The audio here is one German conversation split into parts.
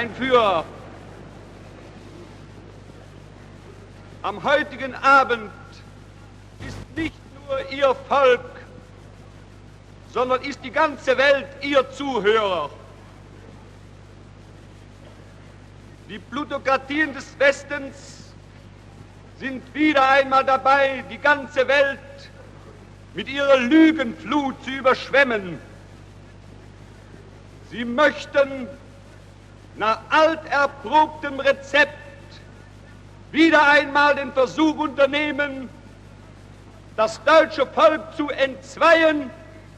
mein Führer, am heutigen Abend ist nicht nur Ihr Volk, sondern ist die ganze Welt Ihr Zuhörer. Die Plutokratien des Westens sind wieder einmal dabei, die ganze Welt mit ihrer Lügenflut zu überschwemmen. Sie möchten nach alterprobtem Rezept wieder einmal den Versuch unternehmen, das deutsche Volk zu entzweien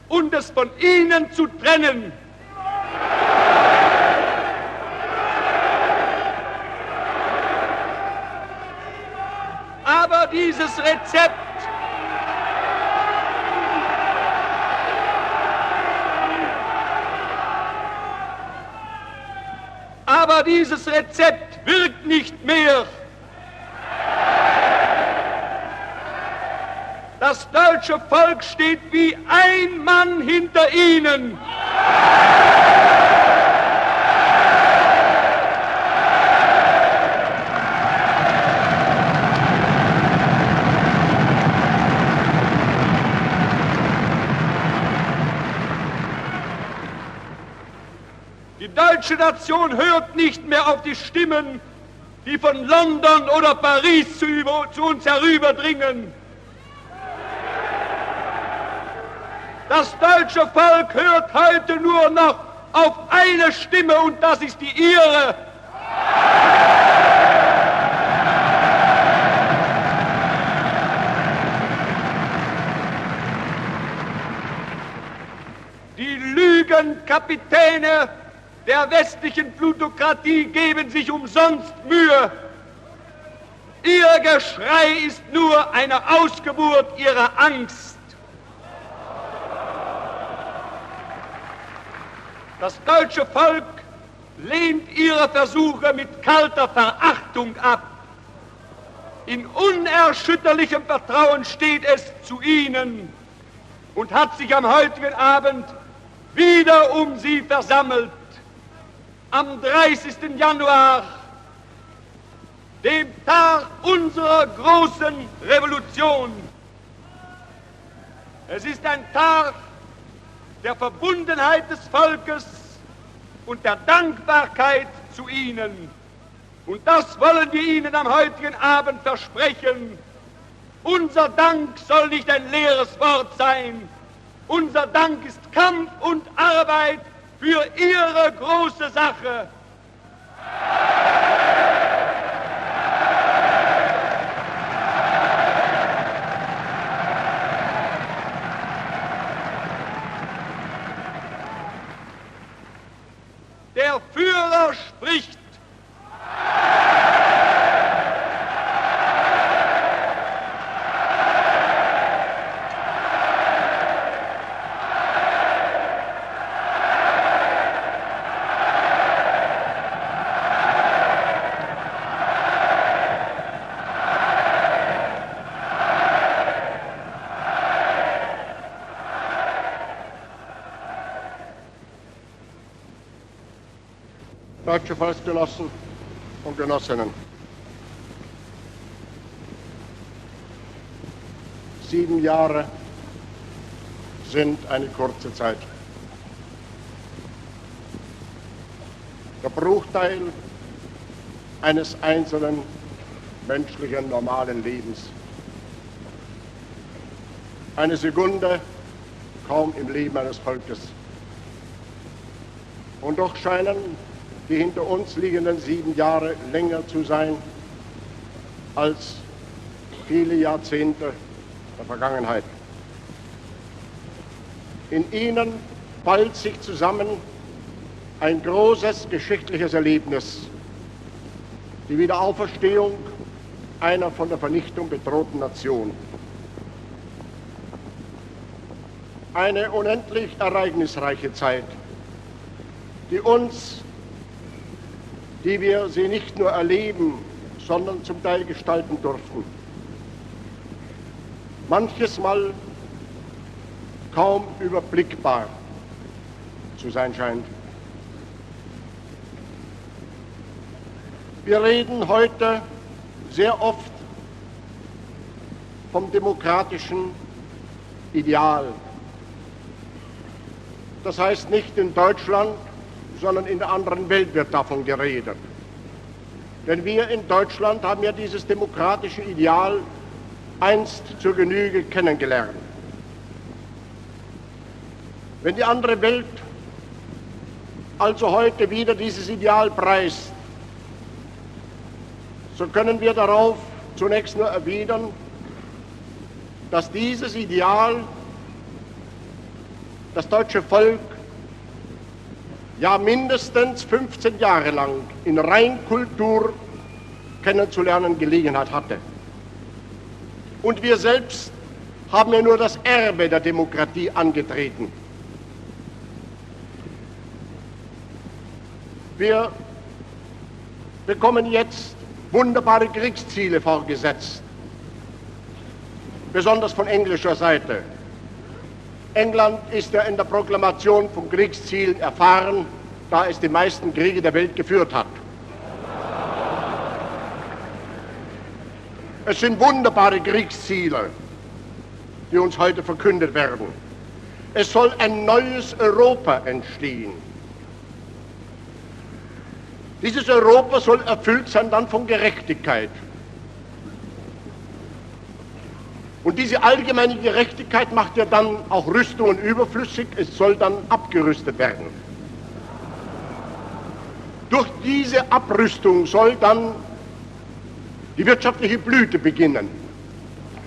und es von ihnen zu trennen. Aber dieses Rezept wirkt nicht mehr. Das deutsche Volk steht wie ein Mann hinter Ihnen. Die deutsche Nation hört nicht mehr auf die Stimmen, die von London oder Paris zu uns herüberdringen. Das deutsche Volk hört heute nur noch auf eine Stimme, und das ist die Ihre. Die Lügenkapitäne der westlichen Plutokratie geben sich umsonst Mühe. Ihr Geschrei ist nur eine Ausgeburt ihrer Angst. Das deutsche Volk lehnt ihre Versuche mit kalter Verachtung ab. In unerschütterlichem Vertrauen steht es zu ihnen und hat sich am heutigen Abend wieder um sie versammelt. Am 30. Januar, dem Tag unserer großen Revolution. Es ist ein Tag der Verbundenheit des Volkes und der Dankbarkeit zu Ihnen. Und das wollen wir Ihnen am heutigen Abend versprechen. Unser Dank soll nicht ein leeres Wort sein. Unser Dank ist Kampf und Arbeit für Ihre große Sache. Der Führer spricht. Deutsche Volksgenossen und Genossinnen. 7 Jahre sind eine kurze Zeit. Der Bruchteil eines einzelnen menschlichen normalen Lebens. Eine Sekunde kaum im Leben eines Volkes. Und doch scheinen die hinter uns liegenden 7 Jahre länger zu sein als viele Jahrzehnte der Vergangenheit. In ihnen ballt sich zusammen ein großes geschichtliches Erlebnis, die Wiederauferstehung einer von der Vernichtung bedrohten Nation. Eine unendlich ereignisreiche Zeit, die wir sie nicht nur erleben, sondern zum Teil gestalten durften. Manches Mal kaum überblickbar zu sein scheint. Wir reden heute sehr oft vom demokratischen Ideal. Das heißt, nicht in Deutschland, sondern in der anderen Welt wird davon geredet. Denn wir in Deutschland haben ja dieses demokratische Ideal einst zur Genüge kennengelernt. Wenn die andere Welt also heute wieder dieses Ideal preist, so können wir darauf zunächst nur erwidern, dass dieses Ideal das deutsche Volk ja mindestens 15 Jahre lang in Reinkultur kennenzulernen Gelegenheit hatte. Und wir selbst haben ja nur das Erbe der Demokratie angetreten. Wir bekommen jetzt wunderbare Kriegsziele vorgesetzt, besonders von englischer Seite. England ist ja in der Proklamation von Kriegszielen erfahren, da es die meisten Kriege der Welt geführt hat. Es sind wunderbare Kriegsziele, die uns heute verkündet werden. Es soll ein neues Europa entstehen. Dieses Europa soll erfüllt sein dann von Gerechtigkeit. Und diese allgemeine Gerechtigkeit macht ja dann auch Rüstungen überflüssig, es soll dann abgerüstet werden. Durch diese Abrüstung soll dann die wirtschaftliche Blüte beginnen.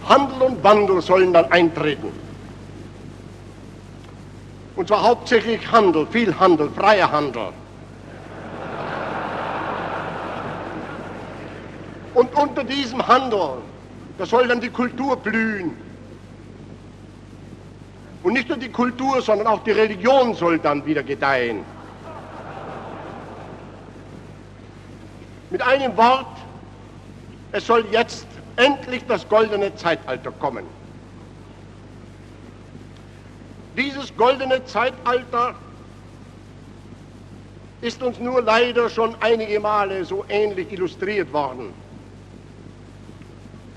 Handel und Wandel sollen dann eintreten. Und zwar hauptsächlich Handel, viel Handel, freier Handel. Und unter diesem Handel, da soll dann die Kultur blühen. Und nicht nur die Kultur, sondern auch die Religion soll dann wieder gedeihen. Mit einem Wort, es soll jetzt endlich das goldene Zeitalter kommen. Dieses goldene Zeitalter ist uns nur leider schon einige Male so ähnlich illustriert worden.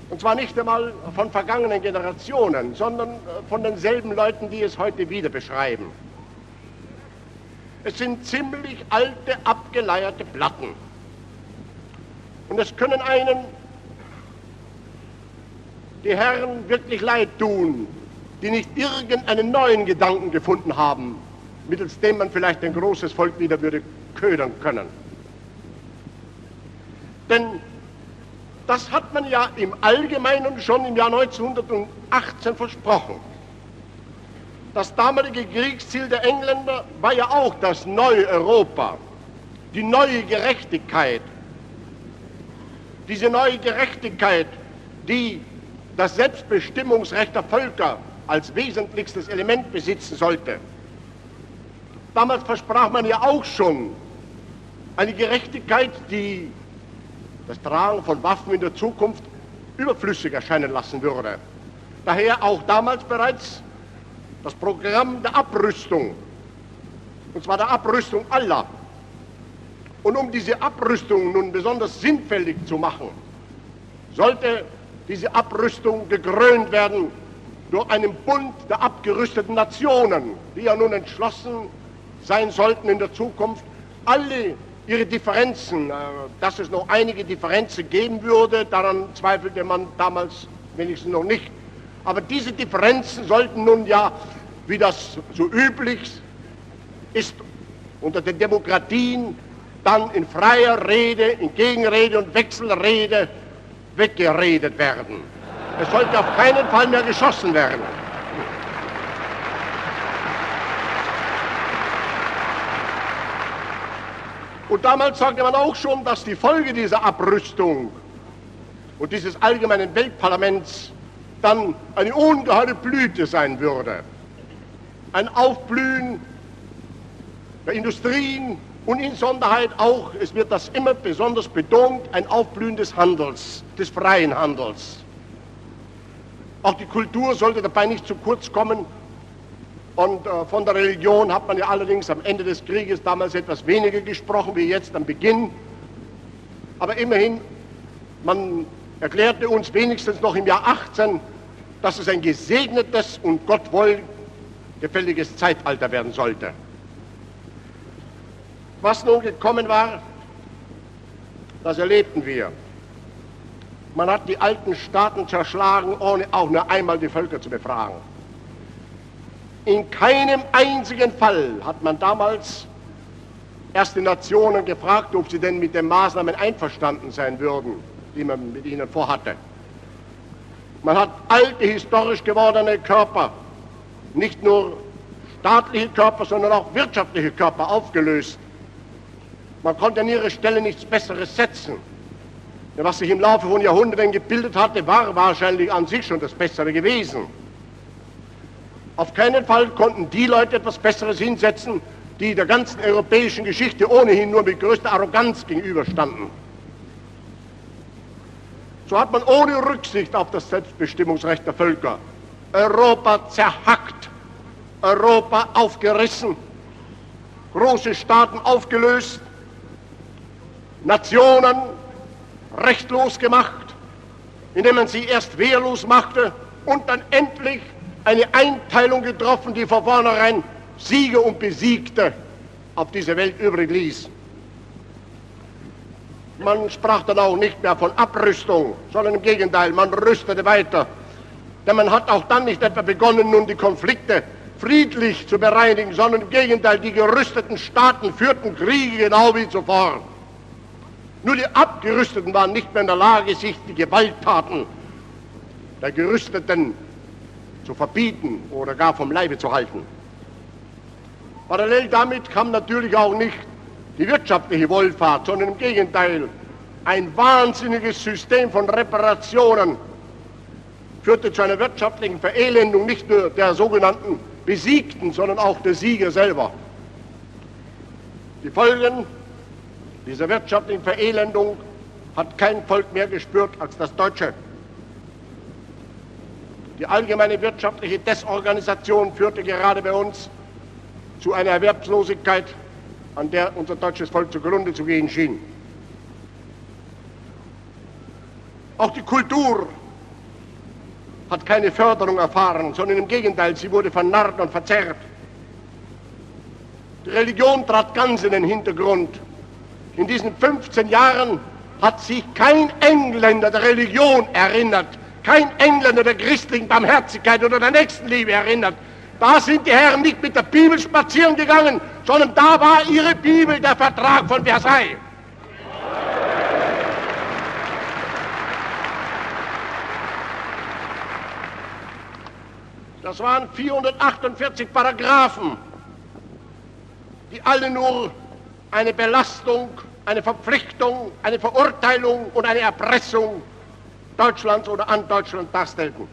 Und zwar nicht einmal von vergangenen Generationen, sondern von denselben Leuten, die es heute wieder beschreiben. Es sind ziemlich alte, abgeleierte Platten. Und es können einen die Herren wirklich leid tun, die nicht irgendeinen neuen Gedanken gefunden haben, mittels dem man vielleicht ein großes Volk wieder würde ködern können. Denn das hat man ja im Allgemeinen schon im Jahr 1918 versprochen. Das damalige Kriegsziel der Engländer war ja auch das neue Europa, die neue Gerechtigkeit. Diese neue Gerechtigkeit, die das Selbstbestimmungsrecht der Völker als wesentlichstes Element besitzen sollte. Damals versprach man ja auch schon eine Gerechtigkeit, die das Tragen von Waffen in der Zukunft überflüssig erscheinen lassen würde. Daher auch damals bereits das Programm der Abrüstung, und zwar der Abrüstung aller. Und um diese Abrüstung nun besonders sinnfällig zu machen, sollte diese Abrüstung gekrönt werden durch einen Bund der abgerüsteten Nationen, die ja nun entschlossen sein sollten in der Zukunft, alle ihre Differenzen, dass es noch einige Differenzen geben würde, daran zweifelte man damals wenigstens noch nicht. Aber diese Differenzen sollten nun ja, wie das so üblich ist, unter den Demokratien dann in freier Rede, in Gegenrede und Wechselrede weggeredet werden. Es sollte auf keinen Fall mehr geschossen werden. Und damals sagte man auch schon, dass die Folge dieser Abrüstung und dieses allgemeinen Weltparlaments dann eine ungeheure Blüte sein würde. Ein Aufblühen der Industrien und insonderheit auch, es wird das immer besonders betont, ein Aufblühen des Handels, des freien Handels. Auch die Kultur sollte dabei nicht zu kurz kommen. Und von der Religion hat man ja allerdings am Ende des Krieges damals etwas weniger gesprochen wie jetzt am Beginn. Aber immerhin, man erklärte uns wenigstens noch im Jahr 18, dass es ein gesegnetes und Gott wohlgefälliges Zeitalter werden sollte. Was nun gekommen war, das erlebten wir. Man hat die alten Staaten zerschlagen, ohne auch nur einmal die Völker zu befragen. In keinem einzigen Fall hat man damals erst die Nationen gefragt, ob sie denn mit den Maßnahmen einverstanden sein würden, die man mit ihnen vorhatte. Man hat alte, historisch gewordene Körper, nicht nur staatliche Körper, sondern auch wirtschaftliche Körper aufgelöst. Man konnte an ihre Stelle nichts Besseres setzen. Denn was sich im Laufe von Jahrhunderten gebildet hatte, war wahrscheinlich an sich schon das Bessere gewesen. Auf keinen Fall konnten die Leute etwas Besseres hinsetzen, die der ganzen europäischen Geschichte ohnehin nur mit größter Arroganz gegenüberstanden. So hat man ohne Rücksicht auf das Selbstbestimmungsrecht der Völker Europa zerhackt, Europa aufgerissen, große Staaten aufgelöst, Nationen rechtlos gemacht, indem man sie erst wehrlos machte und dann endlich eine Einteilung getroffen, die von vornherein Sieger und Besiegte auf dieser Welt übrig ließ. Man sprach dann auch nicht mehr von Abrüstung, sondern im Gegenteil, man rüstete weiter. Denn man hat auch dann nicht etwa begonnen, nun die Konflikte friedlich zu bereinigen, sondern im Gegenteil, die gerüsteten Staaten führten Kriege genau wie zuvor. Nur die Abgerüsteten waren nicht mehr in der Lage, sich die Gewalttaten der Gerüsteten zu verbieten oder gar vom Leibe zu halten. Parallel damit kam natürlich auch nicht die wirtschaftliche Wohlfahrt, sondern im Gegenteil, ein wahnsinniges System von Reparationen führte zu einer wirtschaftlichen Verelendung nicht nur der sogenannten Besiegten, sondern auch der Sieger selber. Die Folgen dieser wirtschaftlichen Verelendung hat kein Volk mehr gespürt als das Deutsche. Die allgemeine wirtschaftliche Desorganisation führte gerade bei uns zu einer Erwerbslosigkeit, an der unser deutsches Volk zugrunde zu gehen schien. Auch die Kultur hat keine Förderung erfahren, sondern im Gegenteil, sie wurde vernarrt und verzerrt. Die Religion trat ganz in den Hintergrund. In diesen 15 Jahren hat sich kein Engländer der Religion erinnert, kein Engländer der christlichen Barmherzigkeit oder der Nächstenliebe erinnert. Da sind die Herren nicht mit der Bibel spazieren gegangen, sondern da war ihre Bibel der Vertrag von Versailles. Das waren 448 Paragraphen, die alle nur eine Belastung, eine Verpflichtung, eine Verurteilung und eine Erpressung Deutschlands oder an Deutschland darstellten.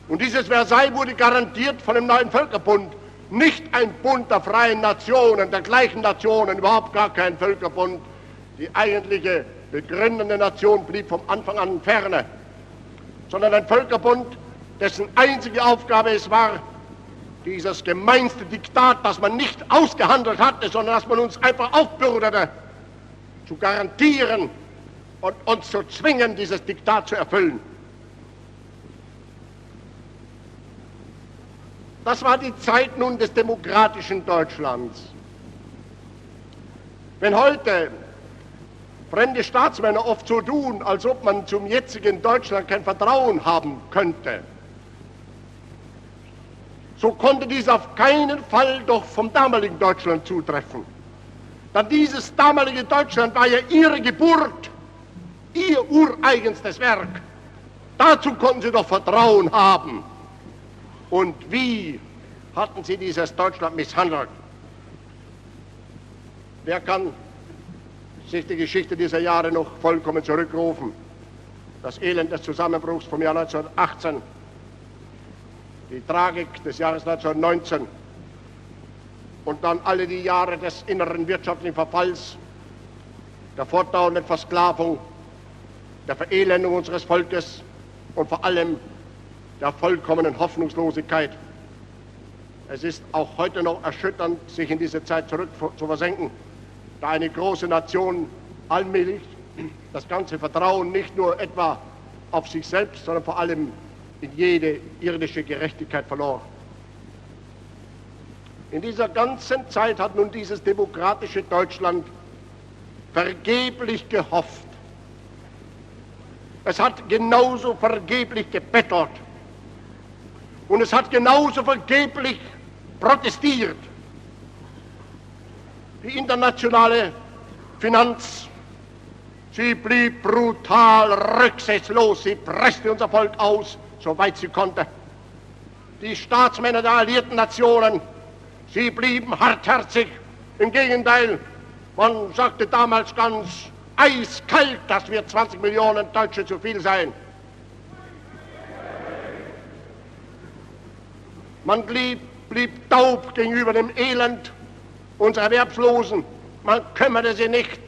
Und dieses Versailles wurde garantiert von dem neuen Völkerbund, nicht ein Bund der freien Nationen, der gleichen Nationen, überhaupt gar kein Völkerbund. Die eigentliche begründende Nation blieb vom Anfang an ferne, sondern ein Völkerbund, dessen einzige Aufgabe es war, dieses gemeinste Diktat, das man nicht ausgehandelt hatte, sondern das man uns einfach aufbürdete, zu garantieren und uns zu zwingen, dieses Diktat zu erfüllen. Das war die Zeit nun des demokratischen Deutschlands. Wenn heute fremde Staatsmänner oft so tun, als ob man zum jetzigen Deutschland kein Vertrauen haben könnte, so konnte dies auf keinen Fall doch vom damaligen Deutschland zutreffen. Denn dieses damalige Deutschland war ja ihre Geburt, ihr ureigenstes Werk. Dazu konnten sie doch Vertrauen haben. Und wie hatten sie dieses Deutschland misshandelt? Wer kann sich die Geschichte dieser Jahre noch vollkommen zurückrufen? Das Elend des Zusammenbruchs vom Jahr 1918, die Tragik des Jahres 1919 und dann alle die Jahre des inneren wirtschaftlichen Verfalls, der fortdauernden Versklavung, der Verelendung unseres Volkes und vor allem der vollkommenen Hoffnungslosigkeit. Es ist auch heute noch erschütternd, sich in diese Zeit zurück zu versenken, da eine große Nation allmählich das ganze Vertrauen nicht nur etwa auf sich selbst, sondern vor allem in jede irdische Gerechtigkeit verlor. In dieser ganzen Zeit hat nun dieses demokratische Deutschland vergeblich gehofft. Es hat genauso vergeblich gebettelt und es hat genauso vergeblich protestiert. Die internationale Finanz, sie blieb brutal, rücksichtslos, sie presste unser Volk aus, soweit sie konnte. Die Staatsmänner der alliierten Nationen, sie blieben hartherzig. Im Gegenteil, man sagte damals ganz eiskalt, das wird 20 Millionen Deutsche zu viel sein. Man blieb taub gegenüber dem Elend unserer Erwerbslosen. Man kümmerte sich nicht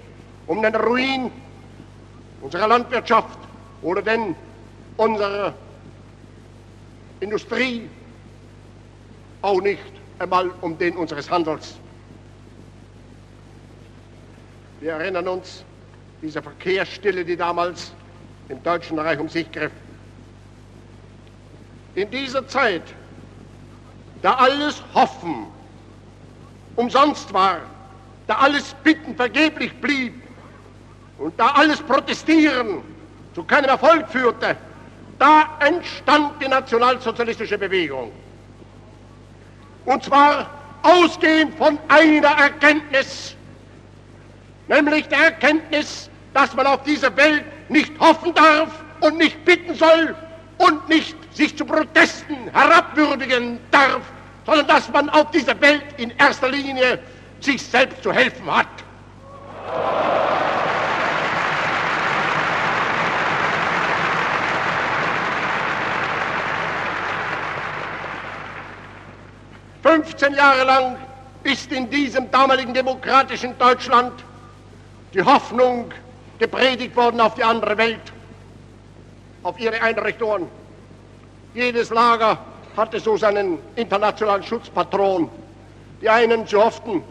um den Ruin unserer Landwirtschaft oder denn unserer Industrie, auch nicht einmal um den unseres Handels. Wir erinnern uns dieser Verkehrsstille, die damals im Deutschen Reich um sich griff. In dieser Zeit, da alles Hoffen umsonst war, da alles Bitten vergeblich blieb und da alles Protestieren zu keinem Erfolg führte, da entstand die nationalsozialistische Bewegung. Und zwar ausgehend von einer Erkenntnis, nämlich der Erkenntnis, dass man auf dieser Welt nicht hoffen darf und nicht bitten soll und nicht sich zu Protesten herabwürdigen darf, sondern dass man auf dieser Welt in erster Linie sich selbst zu helfen hat. »15 Jahre lang ist in diesem damaligen demokratischen Deutschland die Hoffnung gepredigt worden auf die andere Welt, auf ihre Einrichtungen. Jedes Lager hatte so seinen internationalen Schutzpatron. Die einen, sie hofften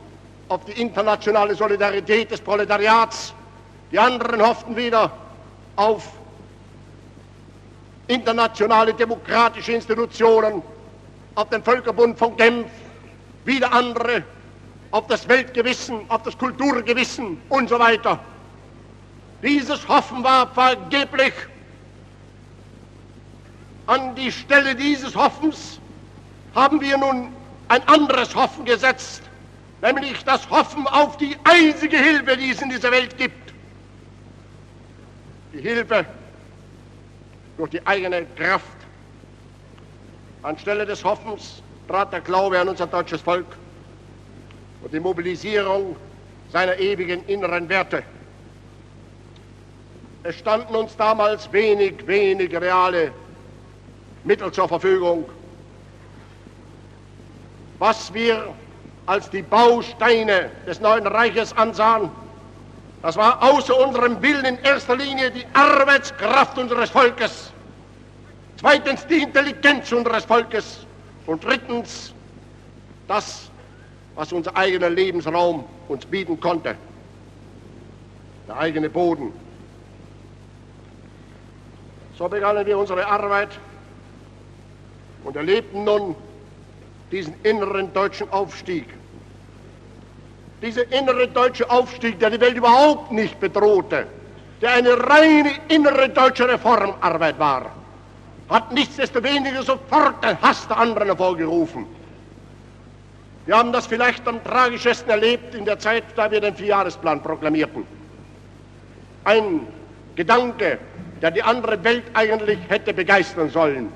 auf die internationale Solidarität des Proletariats, die anderen hofften wieder auf internationale demokratische Institutionen, auf den Völkerbund von Genf, wieder andere auf das Weltgewissen, auf das Kulturgewissen und so weiter. Dieses Hoffen war vergeblich. An die Stelle dieses Hoffens haben wir nun ein anderes Hoffen gesetzt, nämlich das Hoffen auf die einzige Hilfe, die es in dieser Welt gibt. Die Hilfe durch die eigene Kraft. Anstelle des Hoffens trat der Glaube an unser deutsches Volk und die Mobilisierung seiner ewigen inneren Werte. Es standen uns damals wenig reale Mittel zur Verfügung. Was wir als die Bausteine des neuen Reiches ansahen, das war außer unserem Willen in erster Linie die Arbeitskraft unseres Volkes, zweitens die Intelligenz unseres Volkes und drittens das, was unser eigener Lebensraum uns bieten konnte, der eigene Boden. So begannen wir unsere Arbeit und erlebten nun diesen inneren deutschen Aufstieg. Dieser innere deutsche Aufstieg, der die Welt überhaupt nicht bedrohte, der eine reine innere deutsche Reformarbeit war, hat nichtsdestoweniger sofort den Hass der anderen hervorgerufen. Wir haben das vielleicht am tragischesten erlebt in der Zeit, da wir den Vierjahresplan proklamierten. Ein Gedanke, der die andere Welt eigentlich hätte begeistern sollen.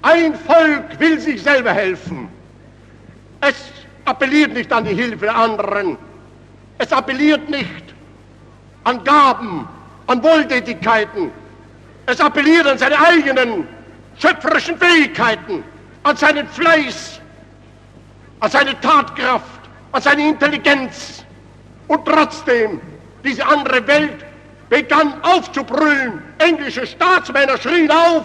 Ein Volk will sich selber helfen. Es appelliert nicht an die Hilfe der anderen. Es appelliert nicht an Gaben, an Wohltätigkeiten. Es appelliert an seine eigenen schöpferischen Fähigkeiten, an seinen Fleiß, an seine Tatkraft, an seine Intelligenz. Und trotzdem, diese andere Welt begann aufzubrüllen. Englische Staatsmänner schrien auf: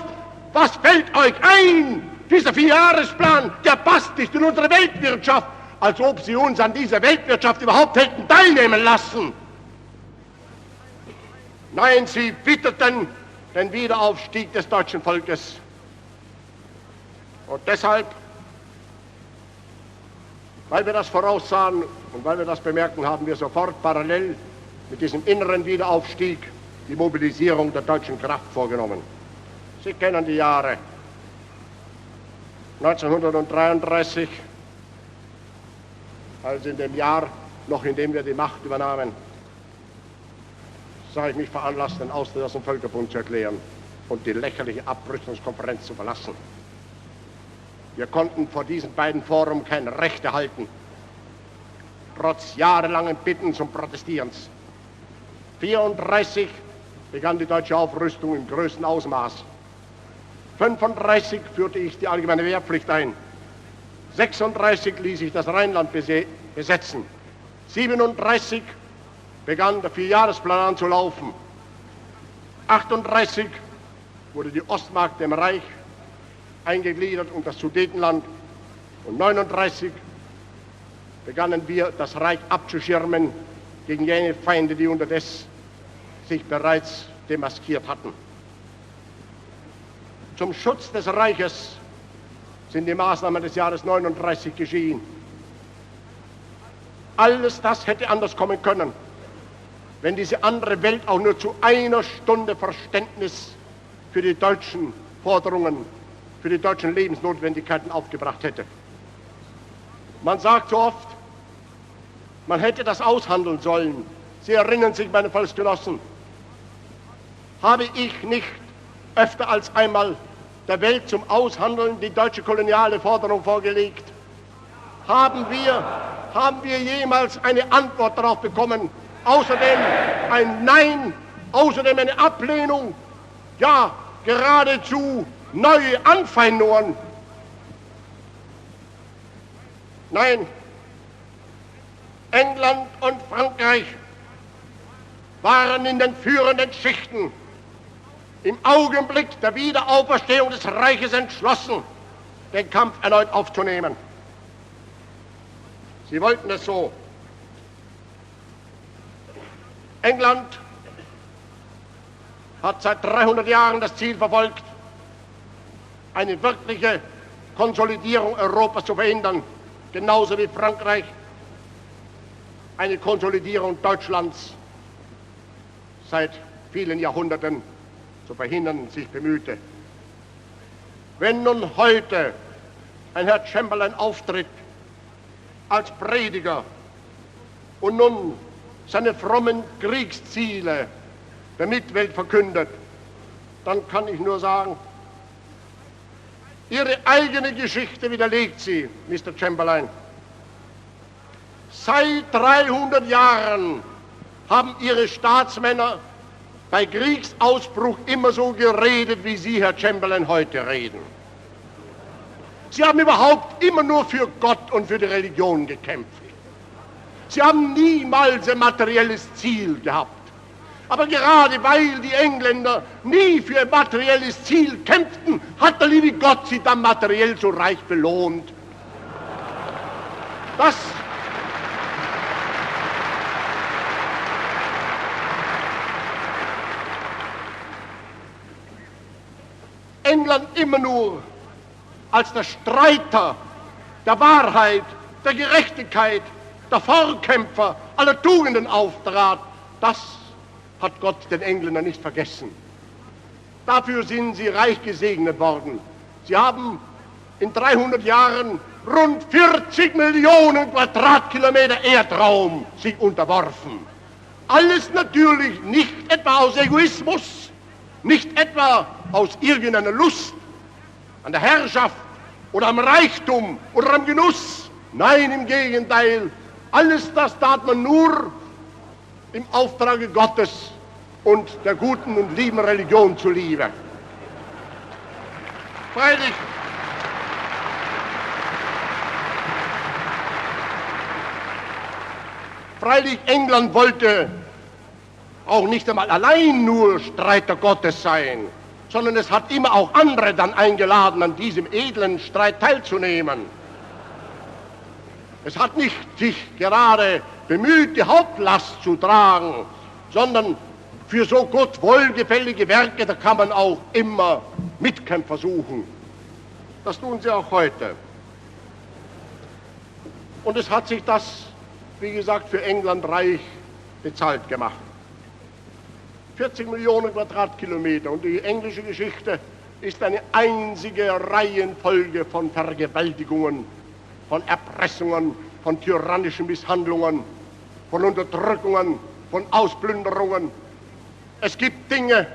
Was fällt euch ein? Dieser Vierjahresplan, der passt nicht in unsere Weltwirtschaft, als ob sie uns an dieser Weltwirtschaft überhaupt hätten teilnehmen lassen. Nein, sie witterten den Wiederaufstieg des deutschen Volkes. Und deshalb, weil wir das voraussahen und weil wir das bemerken, haben wir sofort parallel mit diesem inneren Wiederaufstieg die Mobilisierung der deutschen Kraft vorgenommen. Sie kennen die Jahre 1933, also in dem Jahr, noch in dem wir die Macht übernahmen, sah ich mich veranlasst, den Austritt aus dem Völkerbund zu erklären und die lächerliche Abrüstungskonferenz zu verlassen. Wir konnten vor diesen beiden Foren kein Recht erhalten, trotz jahrelangen Bitten zum Protestierens. 1934 begann die deutsche Aufrüstung im größten Ausmaß. 1935 führte ich die allgemeine Wehrpflicht ein. 1936 ließ ich das Rheinland besetzen. 1937 begann der Vierjahresplan an zu laufen. 1938 wurde die Ostmark dem Reich eingegliedert und das Sudetenland. Und 1939 begannen wir, das Reich abzuschirmen gegen jene Feinde, die unterdessen sich bereits demaskiert hatten. Zum Schutz des Reiches sind die Maßnahmen des Jahres 1939 geschehen. Alles das hätte anders kommen können, wenn diese andere Welt auch nur zu einer Stunde Verständnis für die deutschen Forderungen, für die deutschen Lebensnotwendigkeiten aufgebracht hätte. Man sagt so oft, man hätte das aushandeln sollen. Sie erinnern sich, meine Volksgenossen, habe ich nicht öfter als einmal der Welt zum Aushandeln die deutsche koloniale Forderung vorgelegt? Haben wir jemals eine Antwort darauf bekommen? Außerdem ein Nein, außerdem eine Ablehnung, ja, geradezu neue Anfeindungen. Nein, England und Frankreich waren in den führenden Schichten im Augenblick der Wiederauferstehung des Reiches entschlossen, den Kampf erneut aufzunehmen. Sie wollten es so. England hat seit 300 Jahren das Ziel verfolgt, eine wirkliche Konsolidierung Europas zu verhindern, genauso wie Frankreich eine Konsolidierung Deutschlands seit vielen Jahrhunderten zu verhindern sich bemühte. Wenn nun heute ein Herr Chamberlain auftritt als Prediger und nun seine frommen Kriegsziele der Mitwelt verkündet, dann kann ich nur sagen, Ihre eigene Geschichte widerlegt sie, Mr. Chamberlain. Seit 300 Jahren haben Ihre Staatsmänner bei Kriegsausbruch immer so geredet, wie Sie, Herr Chamberlain, heute reden. Sie haben überhaupt immer nur für Gott und für die Religion gekämpft. Sie haben niemals ein materielles Ziel gehabt. Aber gerade weil die Engländer nie für ein materielles Ziel kämpften, hat der liebe Gott sie dann materiell so reich belohnt. England immer nur als der Streiter der Wahrheit, der Gerechtigkeit, der Vorkämpfer aller Tugenden auftrat, das hat Gott den Engländern nicht vergessen. Dafür sind sie reich gesegnet worden. Sie haben in 300 Jahren rund 40 Millionen Quadratkilometer Erdraum sich unterworfen. Alles natürlich nicht etwa aus Egoismus, nicht etwa aus irgendeiner Lust an der Herrschaft oder am Reichtum oder am Genuss. Nein, im Gegenteil, alles das tat man nur im Auftrage Gottes und der guten und lieben Religion zuliebe. Freilich, England wollte auch nicht einmal allein nur Streiter Gottes sein, sondern es hat immer auch andere dann eingeladen, an diesem edlen Streit teilzunehmen. Es hat nicht sich gerade bemüht, die Hauptlast zu tragen, sondern Für so Gott wohlgefällige Werke, da kann man auch immer Mitkämpfer suchen. Das tun sie auch heute. Und es hat sich das, wie gesagt, für England reich bezahlt gemacht. 40 Millionen Quadratkilometer, und die englische Geschichte ist eine einzige Reihenfolge von Vergewaltigungen, von Erpressungen, von tyrannischen Misshandlungen, von Unterdrückungen, von Ausplünderungen. Es gibt Dinge,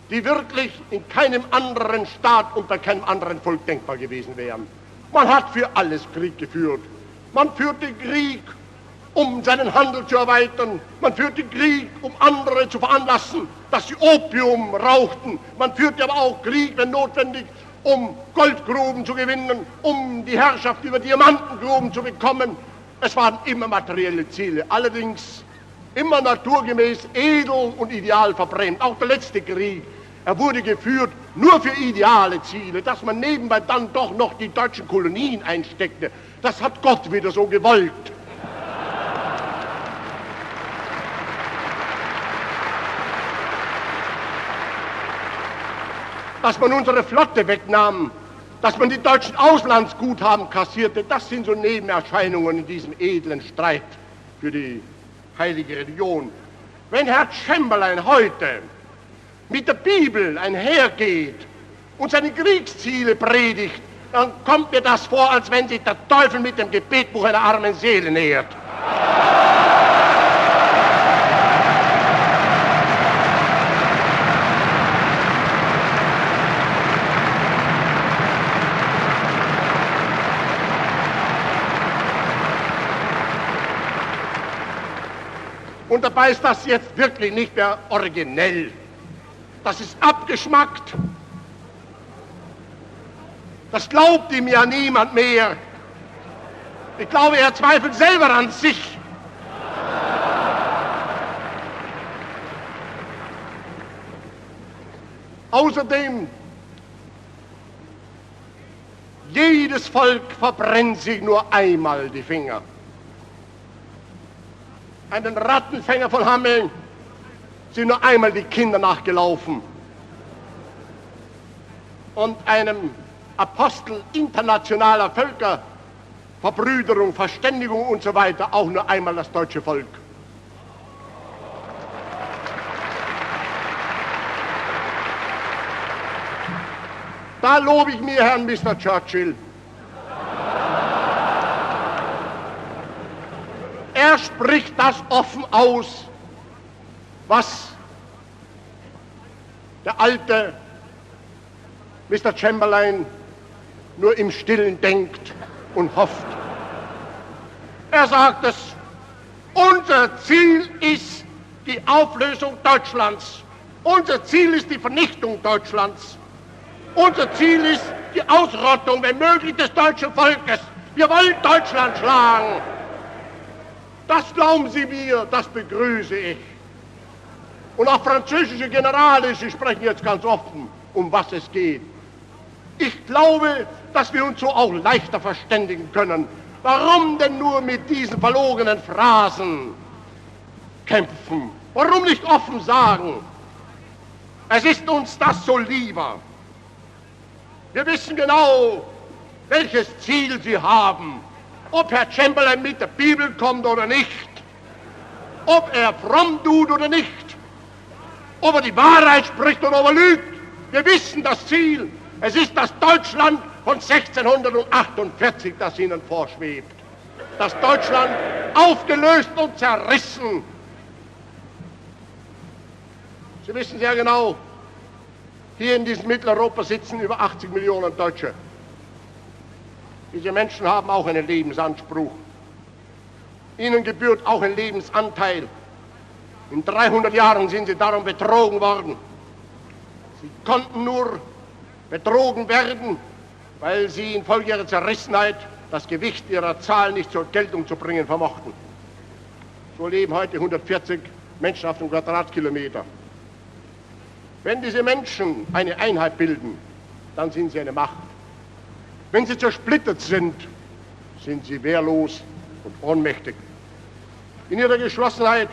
die wirklich in keinem anderen Staat und bei keinem anderen Volk denkbar gewesen wären. Man hat für alles Krieg geführt. Man führte Krieg, um seinen Handel zu erweitern. Man führte Krieg, um andere zu veranlassen, dass sie Opium rauchten. Man führte aber auch Krieg, wenn notwendig, um Goldgruben zu gewinnen, um die Herrschaft über Diamantengruben zu bekommen. Es waren immer materielle Ziele, allerdings immer naturgemäß edel und ideal verbrämt. Auch der letzte Krieg, er wurde geführt nur für ideale Ziele. Dass man nebenbei dann doch noch die deutschen Kolonien einsteckte, das hat Gott wieder so gewollt. Dass man unsere Flotte wegnahm, dass man die deutschen Auslandsguthaben kassierte, das sind so Nebenerscheinungen in diesem edlen Streit für die heilige Religion. Wenn Herr Chamberlain heute mit der Bibel einhergeht und seine Kriegsziele predigt, dann kommt mir das vor, als wenn sich der Teufel mit dem Gebetbuch einer armen Seele nähert. Und dabei ist das jetzt wirklich nicht mehr originell. Das ist abgeschmackt. Das glaubt ihm ja niemand mehr. Ich glaube, er zweifelt selber an sich. Außerdem, jedes Volk verbrennt sich nur einmal die Finger. Einen Rattenfänger von Hameln sind nur einmal die Kinder nachgelaufen. Und einem Apostel internationaler Völker, Verbrüderung, Verständigung und so weiter, auch nur einmal das deutsche Volk. Da lobe ich mir Herrn Mr. Churchill. Er spricht das offen aus, was der alte Mr. Chamberlain nur im Stillen denkt und hofft. Er sagt es, unser Ziel ist die Auflösung Deutschlands. Unser Ziel ist die Vernichtung Deutschlands. Unser Ziel ist die Ausrottung, wenn möglich, des deutschen Volkes. Wir wollen Deutschland schlagen. Das glauben Sie mir, das begrüße ich. Und auch französische Generale, sie sprechen jetzt ganz offen, um was es geht. Ich glaube, dass wir uns so auch leichter verständigen können. Warum denn nur mit diesen verlogenen Phrasen kämpfen? Warum nicht offen sagen, es ist uns das so lieber? Wir wissen genau, welches Ziel Sie haben. Ob Herr Chamberlain mit der Bibel kommt oder nicht, ob er fromm tut oder nicht, ob er die Wahrheit spricht oder ob er lügt. Wir wissen das Ziel. Es ist das Deutschland von 1648, das Ihnen vorschwebt. Das Deutschland aufgelöst und zerrissen. Sie wissen sehr genau, hier in diesem Mitteleuropa sitzen über 80 Millionen Deutsche. Diese Menschen haben auch einen Lebensanspruch. Ihnen gebührt auch ein Lebensanteil. In 300 Jahren sind sie darum betrogen worden. Sie konnten nur betrogen werden, weil sie infolge ihrer Zerrissenheit das Gewicht ihrer Zahl nicht zur Geltung zu bringen vermochten. So leben heute 140 Menschen auf dem Quadratkilometer. Wenn diese Menschen eine Einheit bilden, dann sind sie eine Macht. Wenn sie zersplittert sind, sind sie wehrlos und ohnmächtig. In ihrer Geschlossenheit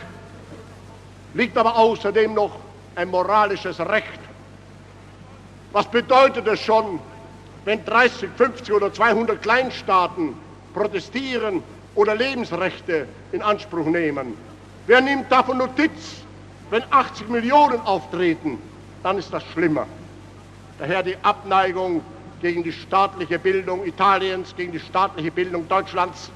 liegt aber außerdem noch ein moralisches Recht. Was bedeutet es schon, wenn 30, 50 oder 200 Kleinstaaten protestieren oder Lebensrechte in Anspruch nehmen? Wer nimmt davon Notiz? Wenn 80 Millionen auftreten, dann ist das schlimmer. Daher die Abneigung gegen die staatliche Bildung Italiens, gegen die staatliche Bildung Deutschlands.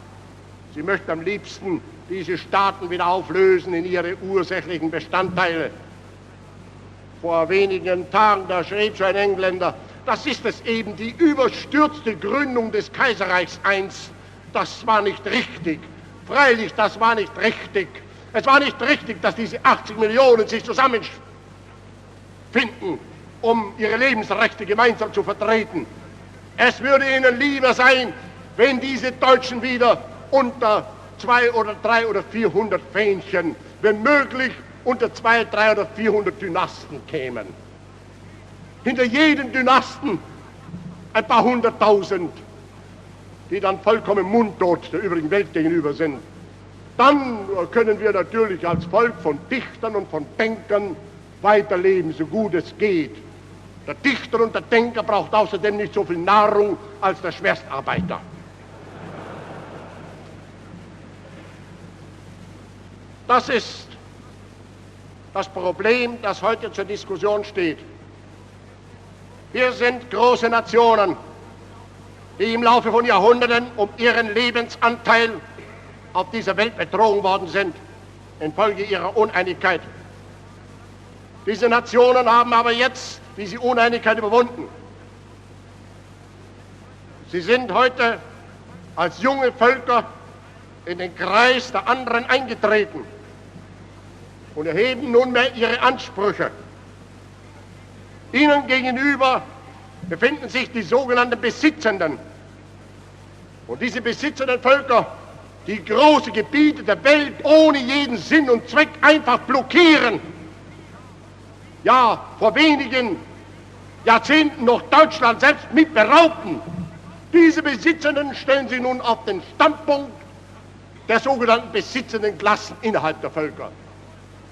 Sie möchten am liebsten diese Staaten wieder auflösen in ihre ursächlichen Bestandteile. Vor wenigen Tagen, da schrieb so ein Engländer, das ist es eben, die überstürzte Gründung des Kaiserreichs I. Das war nicht richtig. Freilich, das war nicht richtig. Es war nicht richtig, dass diese 80 Millionen sich zusammenfinden, um ihre Lebensrechte gemeinsam zu vertreten. Es würde ihnen lieber sein, wenn diese Deutschen wieder unter 200 oder 300 oder 400 Fähnchen, wenn möglich unter 200, 300 oder 400 Dynasten kämen. Hinter jedem Dynasten ein paar 100.000, die dann vollkommen mundtot der übrigen Welt gegenüber sind. Dann können wir natürlich als Volk von Dichtern und von Denkern weiterleben, so gut es geht. Der Dichter und der Denker braucht außerdem nicht so viel Nahrung als der Schwerstarbeiter. Das ist das Problem, das heute zur Diskussion steht. Wir sind große Nationen, die im Laufe von Jahrhunderten um ihren Lebensanteil auf dieser Welt betrogen worden sind, infolge ihrer Uneinigkeit. Diese Nationen haben aber jetzt diese Uneinigkeit überwunden. Sie sind heute als junge Völker in den Kreis der anderen eingetreten und erheben nunmehr ihre Ansprüche. Ihnen gegenüber befinden sich die sogenannten Besitzenden. Und diese besitzenden Völker, die große Gebiete der Welt ohne jeden Sinn und Zweck einfach blockieren. Ja, vor wenigen Jahrzehnten noch Deutschland selbst mit beraubten. Diese Besitzenden stellen sie nun auf den Standpunkt der sogenannten besitzenden Klassen innerhalb der Völker.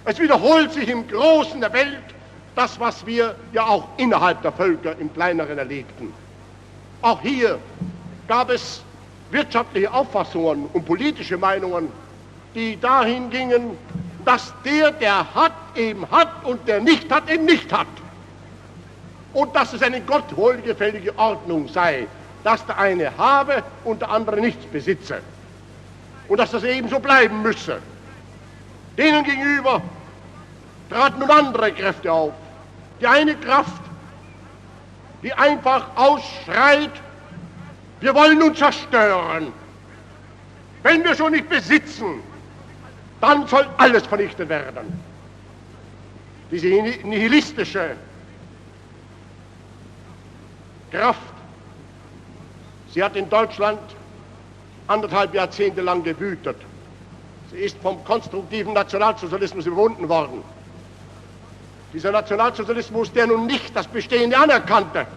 Es wiederholt sich im Großen der Welt das, was wir ja auch innerhalb der Völker im Kleineren erlebten. Auch hier gab es wirtschaftliche Auffassungen und politische Meinungen, die dahin gingen, dass der hat, eben hat und der nicht hat, eben nicht hat. Und dass es eine Gott wohlgefällige Ordnung sei, dass der eine habe und der andere nichts besitze. Und dass das ebenso bleiben müsse. Denen gegenüber traten nun andere Kräfte auf. Die eine Kraft, die einfach ausschreit, wir wollen nun zerstören. Wenn wir schon nicht besitzen, dann soll alles vernichtet werden. Diese nihilistische Kraft, sie hat in Deutschland 1,5 Jahrzehnte lang gewütet. Sie ist vom konstruktiven Nationalsozialismus überwunden worden. Dieser Nationalsozialismus, der nun nicht das Bestehende anerkannte,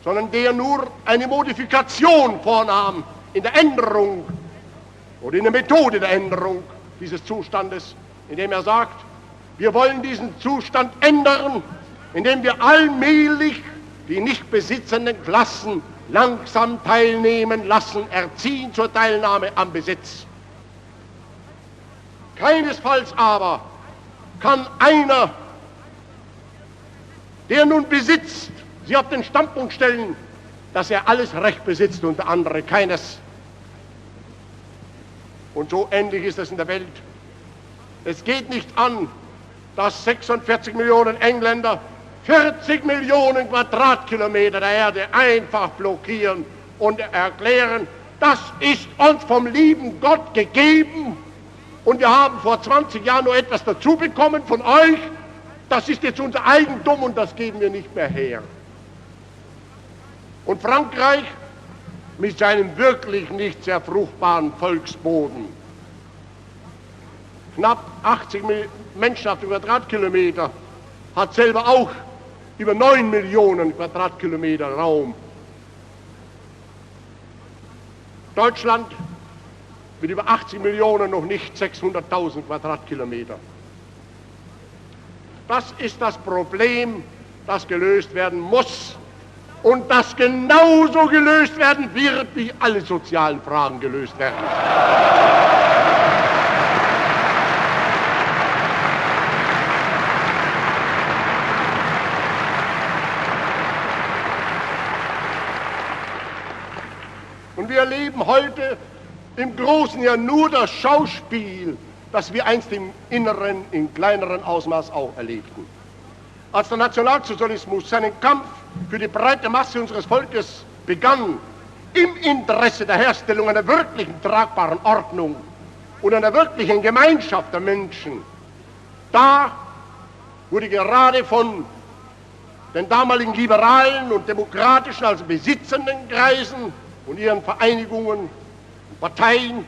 sondern der nur eine Modifikation vornahm in der Änderung oder in der Methode der Änderung dieses Zustandes, indem er sagt, wir wollen diesen Zustand ändern, indem wir allmählich die nicht besitzenden Klassen langsam teilnehmen lassen, erziehen zur Teilnahme am Besitz. Keinesfalls aber kann einer, der nun besitzt, sie auf den Standpunkt stellen, dass er alles Recht besitzt und der andere keines. Und so ähnlich ist es in der Welt. Es geht nicht an, dass 46 Millionen Engländer 40 Millionen Quadratkilometer der Erde einfach blockieren und erklären, das ist uns vom lieben Gott gegeben und wir haben vor 20 Jahren nur etwas dazu bekommen von euch, das ist jetzt unser Eigentum und das geben wir nicht mehr her. Und Frankreich mit seinem wirklich nicht sehr fruchtbaren Volksboden, knapp 80 Menschen auf den Quadratkilometer, hat selber auch über 9 Millionen Quadratkilometer Raum. Deutschland mit über 80 Millionen noch nicht 600.000 Quadratkilometer. Das ist das Problem, das gelöst werden muss und das genauso gelöst werden wird, wie alle sozialen Fragen gelöst werden. Und wir erleben heute im Großen ja nur das Schauspiel, das wir einst im Inneren, in kleineren Ausmaß auch erlebten. Als der Nationalsozialismus seinen Kampf für die breite Masse unseres Volkes begann, im Interesse der Herstellung einer wirklichen tragbaren Ordnung und einer wirklichen Gemeinschaft der Menschen, da wurde gerade von den damaligen liberalen und demokratischen, also besitzenden Kreisen und ihren Vereinigungen und Parteien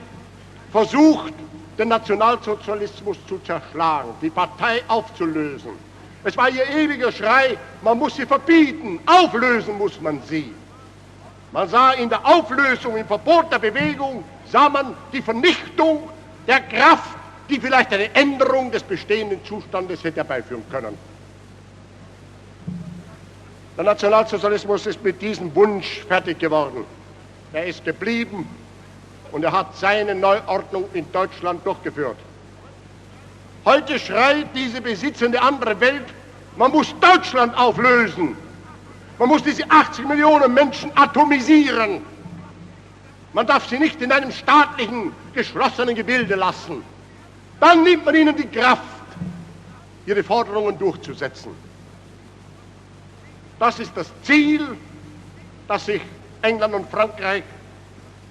versucht, den Nationalsozialismus zu zerschlagen, die Partei aufzulösen. Es war ihr ewiger Schrei, man muss sie verbieten, auflösen muss man sie. Man sah in der Auflösung, im Verbot der Bewegung, sah man die Vernichtung der Kraft, die vielleicht eine Änderung des bestehenden Zustandes hätte herbeiführen können. Der Nationalsozialismus ist mit diesem Wunsch fertig geworden. Er ist geblieben und er hat seine Neuordnung in Deutschland durchgeführt. Heute schreit diese besitzende andere Welt, man muss Deutschland auflösen. Man muss diese 80 Millionen Menschen atomisieren. Man darf sie nicht in einem staatlichen, geschlossenen Gebilde lassen. Dann nimmt man ihnen die Kraft, ihre Forderungen durchzusetzen. Das ist das Ziel, das sich England und Frankreich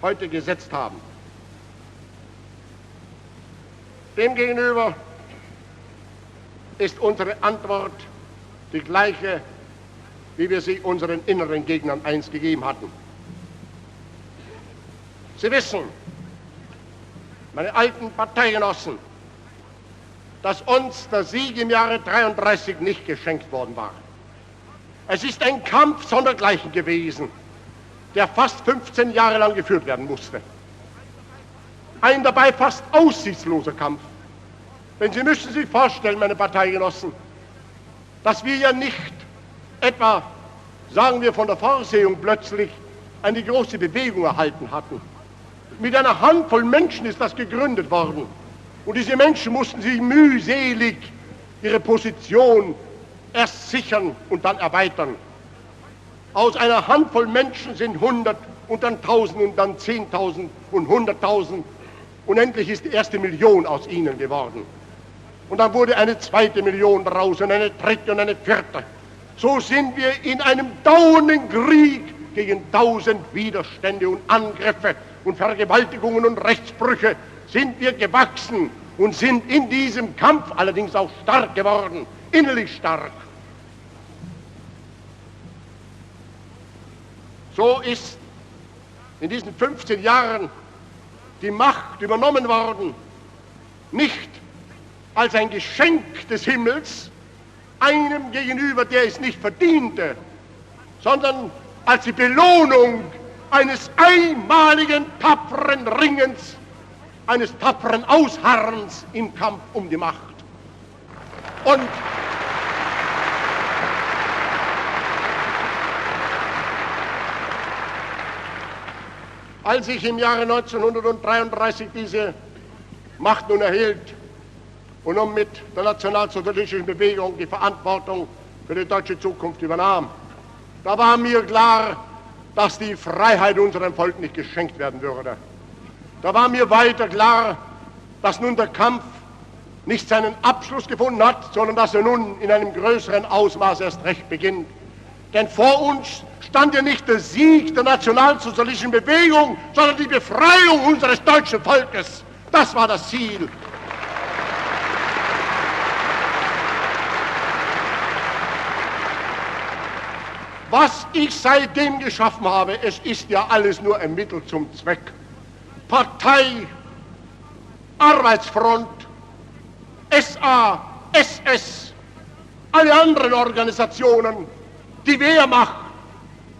heute gesetzt haben. Demgegenüber ist unsere Antwort die gleiche, wie wir sie unseren inneren Gegnern einst gegeben hatten. Sie wissen, meine alten Parteigenossen, dass uns der Sieg im Jahre 1933 nicht geschenkt worden war. Es ist ein Kampf sondergleichen gewesen, der fast 15 Jahre lang geführt werden musste. Ein dabei fast aussichtsloser Kampf. Denn Sie müssen sich vorstellen, meine Parteigenossen, dass wir ja nicht etwa, sagen wir von der Vorsehung plötzlich, eine große Bewegung erhalten hatten. Mit einer Handvoll Menschen ist das gegründet worden. Und diese Menschen mussten sich mühselig ihre Position erst sichern und dann erweitern. Aus einer Handvoll Menschen sind 100 und dann 1000 und dann 10.000 und 100.000 und endlich ist die erste Million aus ihnen geworden. Und dann wurde eine zweite Million daraus und eine dritte und eine vierte. So sind wir in einem dauernden Krieg gegen 1000 Widerstände und Angriffe und Vergewaltigungen und Rechtsbrüche sind wir gewachsen und sind in diesem Kampf allerdings auch stark geworden, innerlich stark. So ist in diesen 15 Jahren die Macht übernommen worden, nicht als ein Geschenk des Himmels, einem gegenüber, der es nicht verdiente, sondern als die Belohnung eines einmaligen tapferen Ringens, eines tapferen Ausharrens im Kampf um die Macht. Und als ich im Jahre 1933 diese Macht nun erhielt und nun mit der nationalsozialistischen Bewegung die Verantwortung für die deutsche Zukunft übernahm, da war mir klar, dass die Freiheit unserem Volk nicht geschenkt werden würde. Da war mir weiter klar, dass nun der Kampf nicht seinen Abschluss gefunden hat, sondern dass er nun in einem größeren Ausmaß erst recht beginnt. Denn vor uns stand ja nicht der Sieg der nationalsozialistischen Bewegung, sondern die Befreiung unseres deutschen Volkes. Das war das Ziel. Was ich seitdem geschaffen habe, es ist ja alles nur ein Mittel zum Zweck. Partei, Arbeitsfront, SA, SS, alle anderen Organisationen, die Wehrmacht,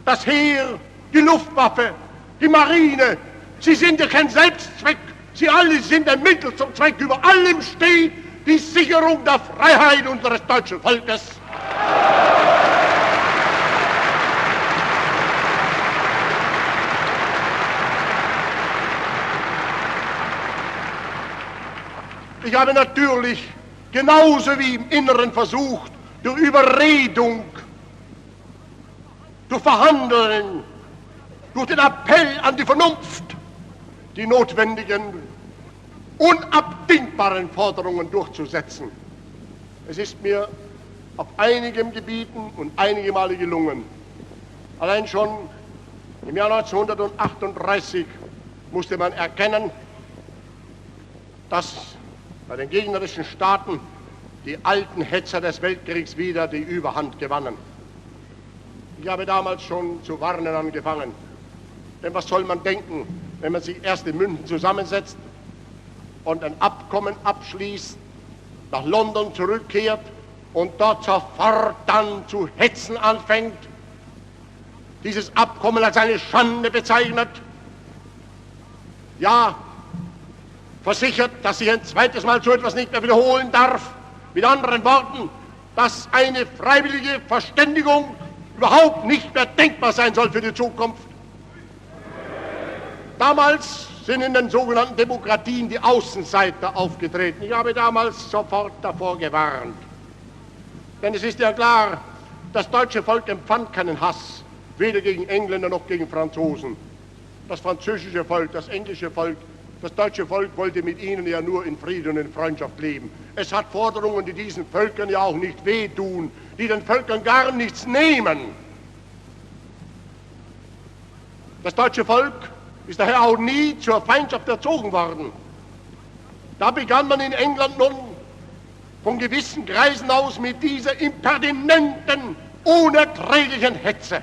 das Heer, die Luftwaffe, die Marine, sie sind ja kein Selbstzweck, sie alle sind ein Mittel zum Zweck. Über allem steht die Sicherung der Freiheit unseres deutschen Volkes. Ich habe natürlich genauso wie im Inneren versucht, durch Überredung, durch Verhandeln, durch den Appell an die Vernunft, die notwendigen, unabdingbaren Forderungen durchzusetzen. Es ist mir auf einigen Gebieten und einige Male gelungen. Allein schon im Jahr 1938 musste man erkennen, dass bei den gegnerischen Staaten die alten Hetzer des Weltkriegs wieder die Überhand gewannen. Ich habe damals schon zu warnen angefangen. Denn was soll man denken, wenn man sich erst in München zusammensetzt und ein Abkommen abschließt, nach London zurückkehrt und dort sofort dann zu hetzen anfängt, dieses Abkommen als eine Schande bezeichnet, ja, versichert, dass sich ein zweites Mal so etwas nicht mehr wiederholen darf. Mit anderen Worten, dass eine freiwillige Verständigung überhaupt nicht mehr denkbar sein soll für die Zukunft. Damals sind in den sogenannten Demokratien die Außenseiter aufgetreten. Ich habe damals sofort davor gewarnt. Denn es ist ja klar, das deutsche Volk empfand keinen Hass, weder gegen Engländer noch gegen Franzosen. Das französische Volk, das englische Volk, das deutsche Volk wollte mit ihnen ja nur in Frieden und in Freundschaft leben. Es hat Forderungen, die diesen Völkern ja auch nicht wehtun, die den Völkern gar nichts nehmen. Das deutsche Volk ist daher auch nie zur Feindschaft erzogen worden. Da begann man in England nun von gewissen Kreisen aus mit dieser impertinenten, unerträglichen Hetze.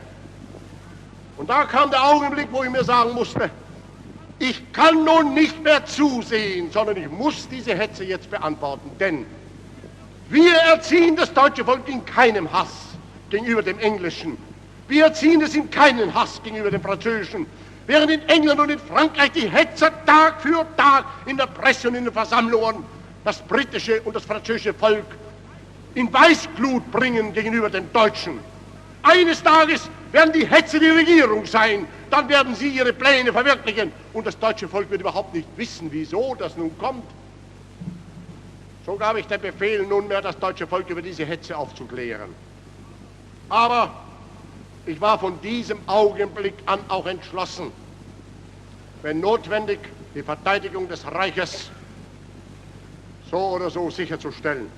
Und da kam der Augenblick, wo ich mir sagen musste, ich kann nun nicht mehr zusehen, sondern ich muss diese Hetze jetzt beantworten, denn wir erziehen das deutsche Volk in keinem Hass gegenüber dem Englischen. Wir erziehen es in keinen Hass gegenüber dem Französischen. Während in England und in Frankreich die Hetzer Tag für Tag in der Presse und in den Versammlungen das britische und das französische Volk in Weißglut bringen gegenüber dem Deutschen. Eines Tages werden die Hetzer die Regierung sein, dann werden sie ihre Pläne verwirklichen und das deutsche Volk wird überhaupt nicht wissen, wieso das nun kommt. So gab ich den Befehl, nunmehr das deutsche Volk über diese Hetze aufzuklären. Aber ich war von diesem Augenblick an auch entschlossen, wenn notwendig, die Verteidigung des Reiches so oder so sicherzustellen.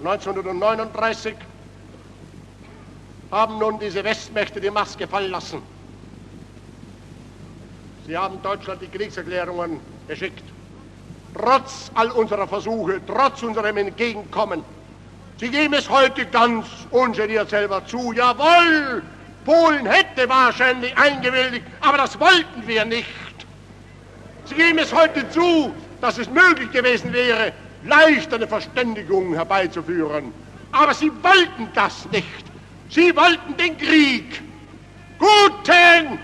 1939 haben nun diese Westmächte die Maske fallen lassen. Sie haben Deutschland die Kriegserklärungen geschickt. Trotz all unserer Versuche, trotz unserem Entgegenkommen. Sie geben es heute ganz ungeniert selber zu. Jawohl, Polen hätte wahrscheinlich eingewilligt, aber das wollten wir nicht. Sie geben es heute zu, dass es möglich gewesen wäre, leicht eine Verständigung herbeizuführen. Aber sie wollten das nicht. Sie wollten den Krieg. Guten!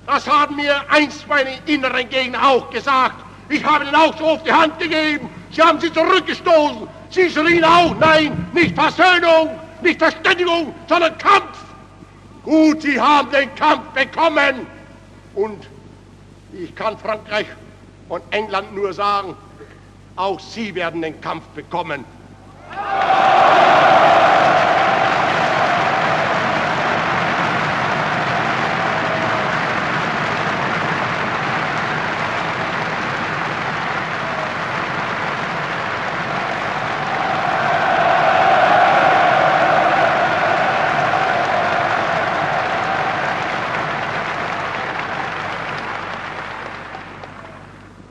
Das haben mir einst meine inneren Gegner auch gesagt. Ich habe ihnen auch so oft die Hand gegeben. Sie haben sie zurückgestoßen. Sie schrien auch, nein, nicht Versöhnung, nicht Verständigung, sondern Kampf. Gut, sie haben den Kampf bekommen. Und ich kann Frankreich und England nur sagen, auch sie werden den Kampf bekommen.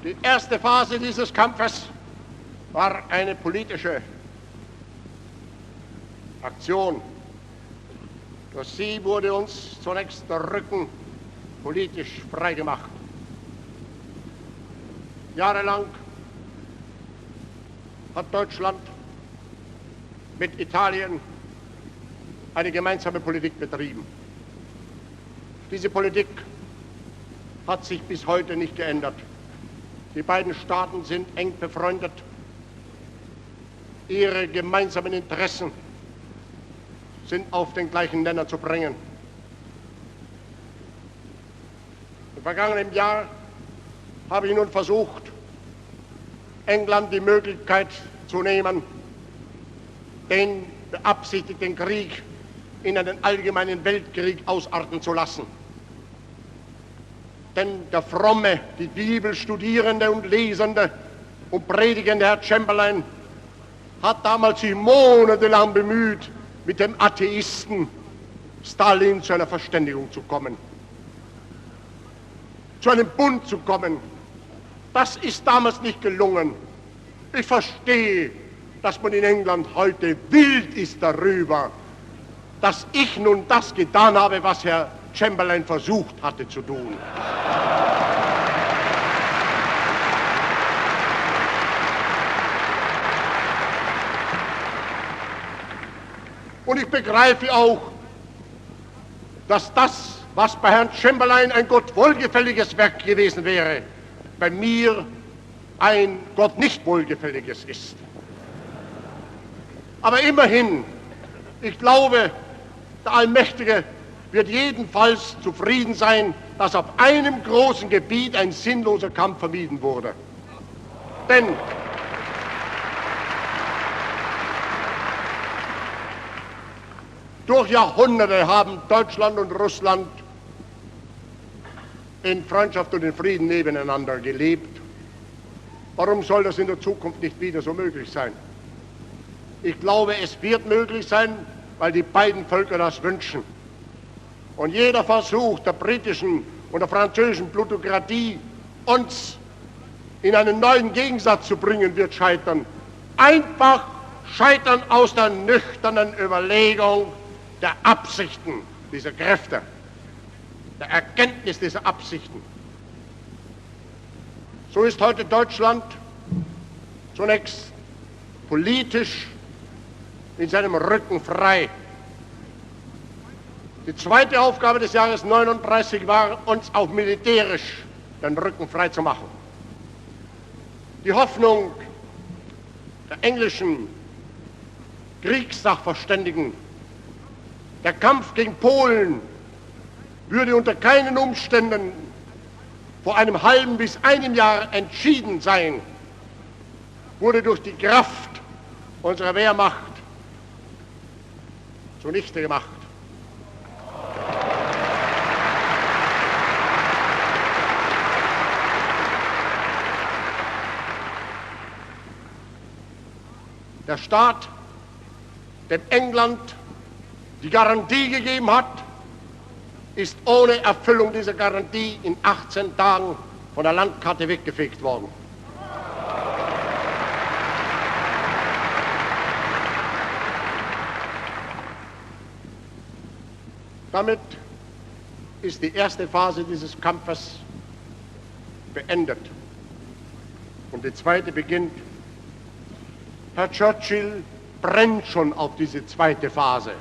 Die erste Phase dieses Kampfes war eine politische Aktion. Durch sie wurde uns zunächst der Rücken politisch freigemacht. Jahrelang hat Deutschland mit Italien eine gemeinsame Politik betrieben. Diese Politik hat sich bis heute nicht geändert. Die beiden Staaten sind eng befreundet. Ihre gemeinsamen Interessen sind auf den gleichen Nenner zu bringen. Im vergangenen Jahr habe ich nun versucht, England die Möglichkeit zu nehmen, den beabsichtigten Krieg in einen allgemeinen Weltkrieg ausarten zu lassen. Denn der fromme, die Bibel studierende und lesende und predigende Herr Chamberlain hat damals sich monatelang bemüht, mit dem Atheisten Stalin zu einer Verständigung zu kommen, zu einem Bund zu kommen. Das ist damals nicht gelungen. Ich verstehe, dass man in England heute wild ist darüber, dass ich nun das getan habe, was Herr Chamberlain versucht hatte zu tun. Und ich begreife auch, dass das, was bei Herrn Chamberlain ein Gott wohlgefälliges Werk gewesen wäre, bei mir ein Gott nicht wohlgefälliges ist. Aber immerhin, ich glaube, der Allmächtige wird jedenfalls zufrieden sein, dass auf einem großen Gebiet ein sinnloser Kampf vermieden wurde. Denn durch Jahrhunderte haben Deutschland und Russland in Freundschaft und in Frieden nebeneinander gelebt. Warum soll das in der Zukunft nicht wieder so möglich sein? Ich glaube, es wird möglich sein, weil die beiden Völker das wünschen. Und jeder Versuch der britischen und der französischen Plutokratie, uns in einen neuen Gegensatz zu bringen, wird scheitern. Einfach scheitern aus der nüchternen Überlegung der Absichten dieser Kräfte, der Erkenntnis dieser Absichten. So ist heute Deutschland zunächst politisch in seinem Rücken frei. Die zweite Aufgabe des Jahres 1939 war, uns auch militärisch den Rücken frei zu machen. Die Hoffnung der englischen Kriegssachverständigen, der Kampf gegen Polen würde unter keinen Umständen vor einem halben bis einem Jahr entschieden sein, wurde durch die Kraft unserer Wehrmacht zunichte gemacht. Der Staat, dem England die Garantie gegeben hat, ist ohne Erfüllung dieser Garantie in 18 Tagen von der Landkarte weggefegt worden. Damit ist die erste Phase dieses Kampfes beendet. Und die zweite beginnt. Herr Churchill brennt schon auf diese zweite Phase.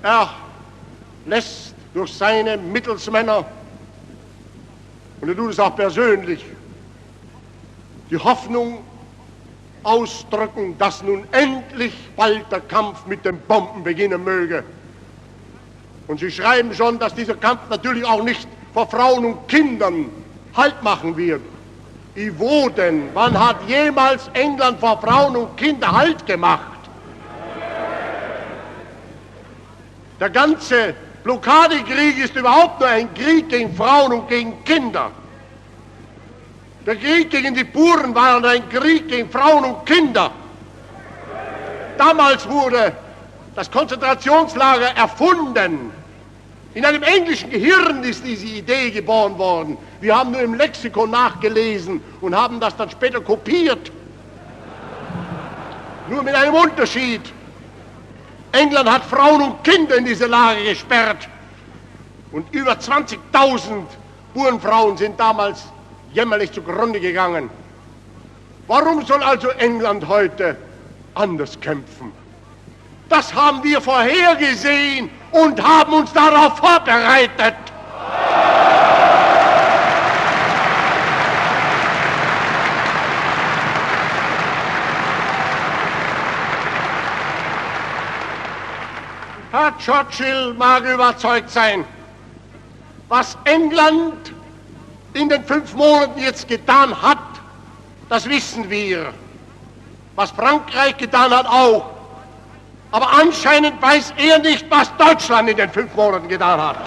Er lässt durch seine Mittelsmänner, und er tut es auch persönlich, die Hoffnung ausdrücken, dass nun endlich bald der Kampf mit den Bomben beginnen möge. Und sie schreiben schon, dass dieser Kampf natürlich auch nicht vor Frauen und Kindern Halt machen wird. Wo denn? Wann hat jemals England vor Frauen und Kindern Halt gemacht? Der ganze Blockadekrieg ist überhaupt nur ein Krieg gegen Frauen und gegen Kinder. Der Krieg gegen die Buren war ein Krieg gegen Frauen und Kinder. Damals wurde das Konzentrationslager erfunden. In einem englischen Gehirn ist diese Idee geboren worden. Wir haben nur im Lexikon nachgelesen und haben das dann später kopiert. Nur mit einem Unterschied. England hat Frauen und Kinder in diese Lager gesperrt. Und über 20.000 Burenfrauen sind damals jämmerlich zugrunde gegangen. Warum soll also England heute anders kämpfen? Das haben wir vorhergesehen und haben uns darauf vorbereitet. Herr Churchill mag überzeugt sein, was England in den 5 Monaten jetzt getan hat, das wissen wir. Was Frankreich getan hat, auch. Aber anscheinend weiß er nicht, was Deutschland in den 5 Monaten getan hat.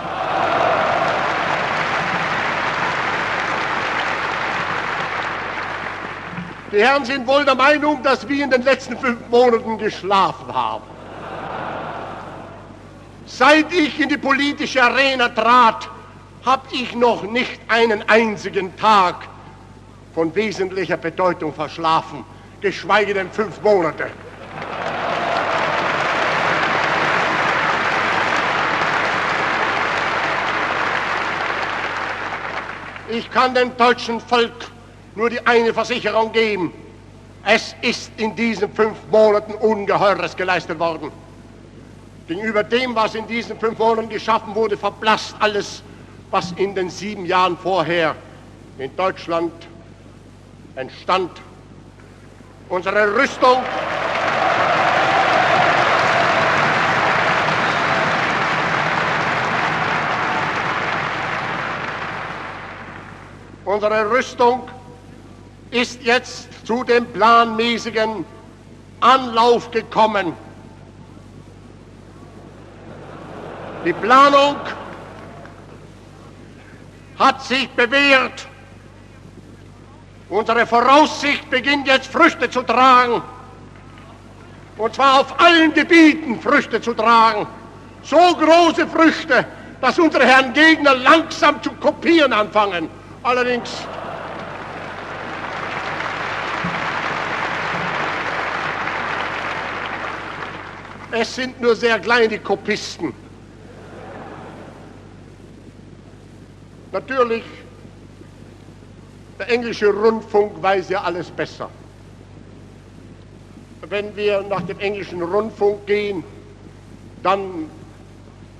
Die Herren sind wohl der Meinung, dass wir in den letzten 5 Monaten geschlafen haben. Seit ich in die politische Arena trat, habe ich noch nicht einen einzigen Tag von wesentlicher Bedeutung verschlafen, geschweige denn 5 Monate. Ich kann dem deutschen Volk nur die eine Versicherung geben: Es ist in diesen 5 Monaten Ungeheures geleistet worden. Gegenüber dem, was in diesen 5 Monaten geschaffen wurde, verblasst alles, was in den 7 Jahren vorher in Deutschland entstand. Unsere Rüstung ist jetzt zu dem planmäßigen Anlauf gekommen. Die Planung hat sich bewährt. Unsere Voraussicht beginnt jetzt Früchte zu tragen. Und zwar auf allen Gebieten Früchte zu tragen. So große Früchte, dass unsere Herren Gegner langsam zu kopieren anfangen. Allerdings es sind nur sehr kleine Kopisten. Natürlich, der englische Rundfunk weiß ja alles besser. Wenn wir nach dem englischen Rundfunk gehen, dann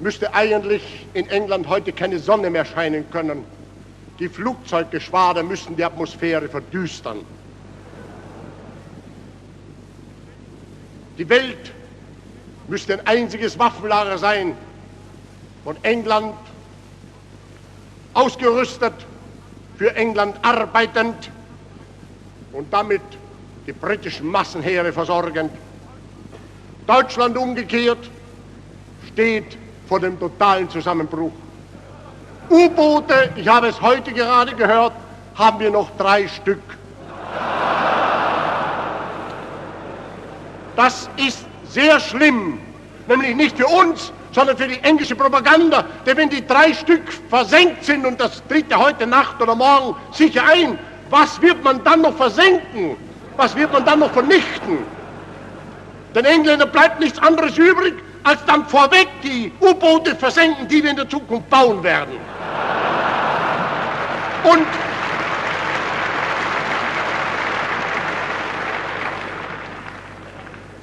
müsste eigentlich in England heute keine Sonne mehr scheinen können. Die Flugzeuggeschwader müssen die Atmosphäre verdüstern. Die Welt müsste ein einziges Waffenlager sein, von England ausgerüstet, für England arbeitend und damit die britischen Massenheere versorgend. Deutschland umgekehrt steht vor dem totalen Zusammenbruch. U-Boote, ich habe es heute gerade gehört, haben wir noch 3 Stück. Das ist sehr schlimm, nämlich nicht für uns, sondern für die englische Propaganda. Denn wenn die 3 Stück versenkt sind und das 3. heute Nacht oder morgen sicher ein, was wird man dann noch versenken? Was wird man dann noch vernichten? Den Engländern bleibt nichts anderes übrig, als dann vorweg die U-Boote versenken, die wir in der Zukunft bauen werden. Und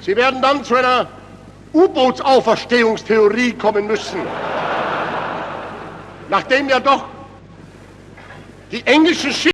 sie werden dann zu einer U-Bootsauferstehungstheorie kommen müssen. Nachdem ja doch die englischen Schiffe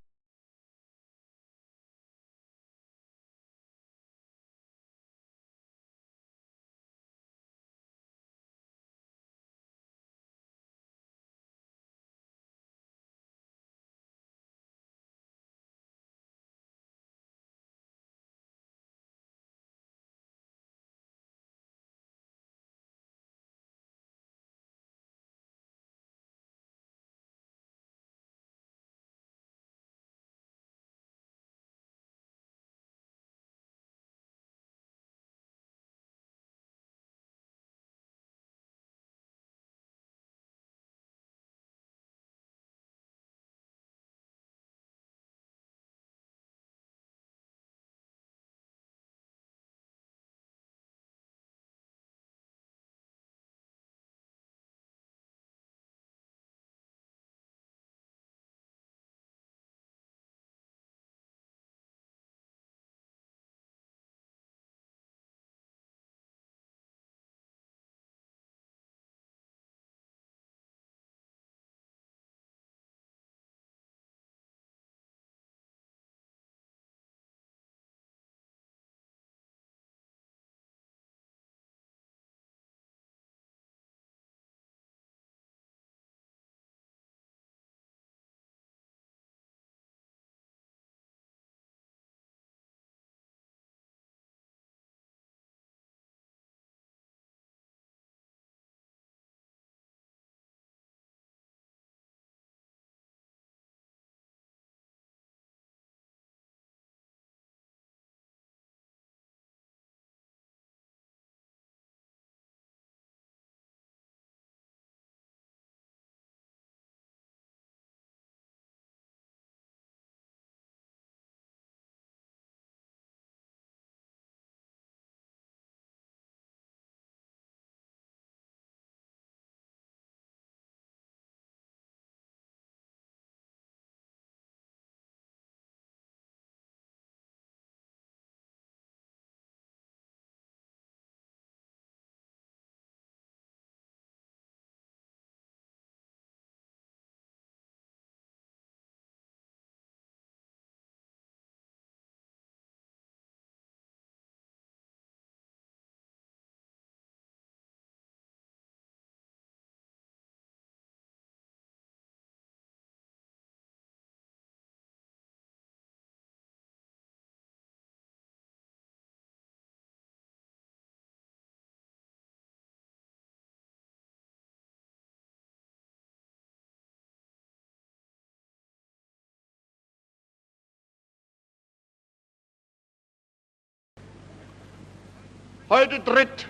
Heute tritt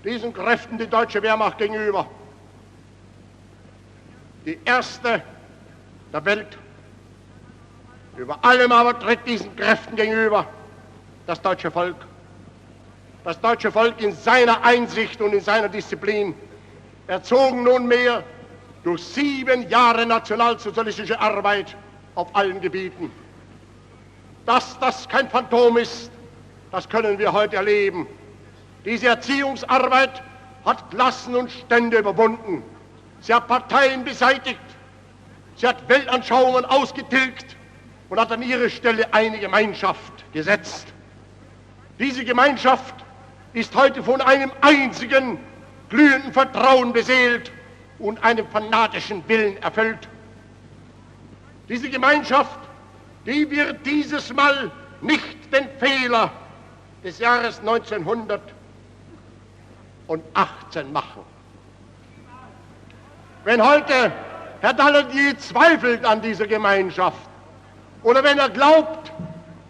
diesen Kräften die deutsche Wehrmacht gegenüber. Die erste der Welt. Über allem aber tritt diesen Kräften gegenüber das deutsche Volk. Das deutsche Volk in seiner Einsicht und in seiner Disziplin, erzogen nunmehr durch 7 Jahre nationalsozialistische Arbeit auf allen Gebieten. Dass das kein Phantom ist, das können wir heute erleben. Diese Erziehungsarbeit hat Klassen und Stände überwunden. Sie hat Parteien beseitigt, sie hat Weltanschauungen ausgetilgt und hat an ihre Stelle eine Gemeinschaft gesetzt. Diese Gemeinschaft ist heute von einem einzigen glühenden Vertrauen beseelt und einem fanatischen Willen erfüllt. Diese Gemeinschaft, die wird dieses Mal nicht den Fehler des Jahres 1918 machen. Wenn heute Herr Daladier zweifelt an dieser Gemeinschaft oder wenn er glaubt,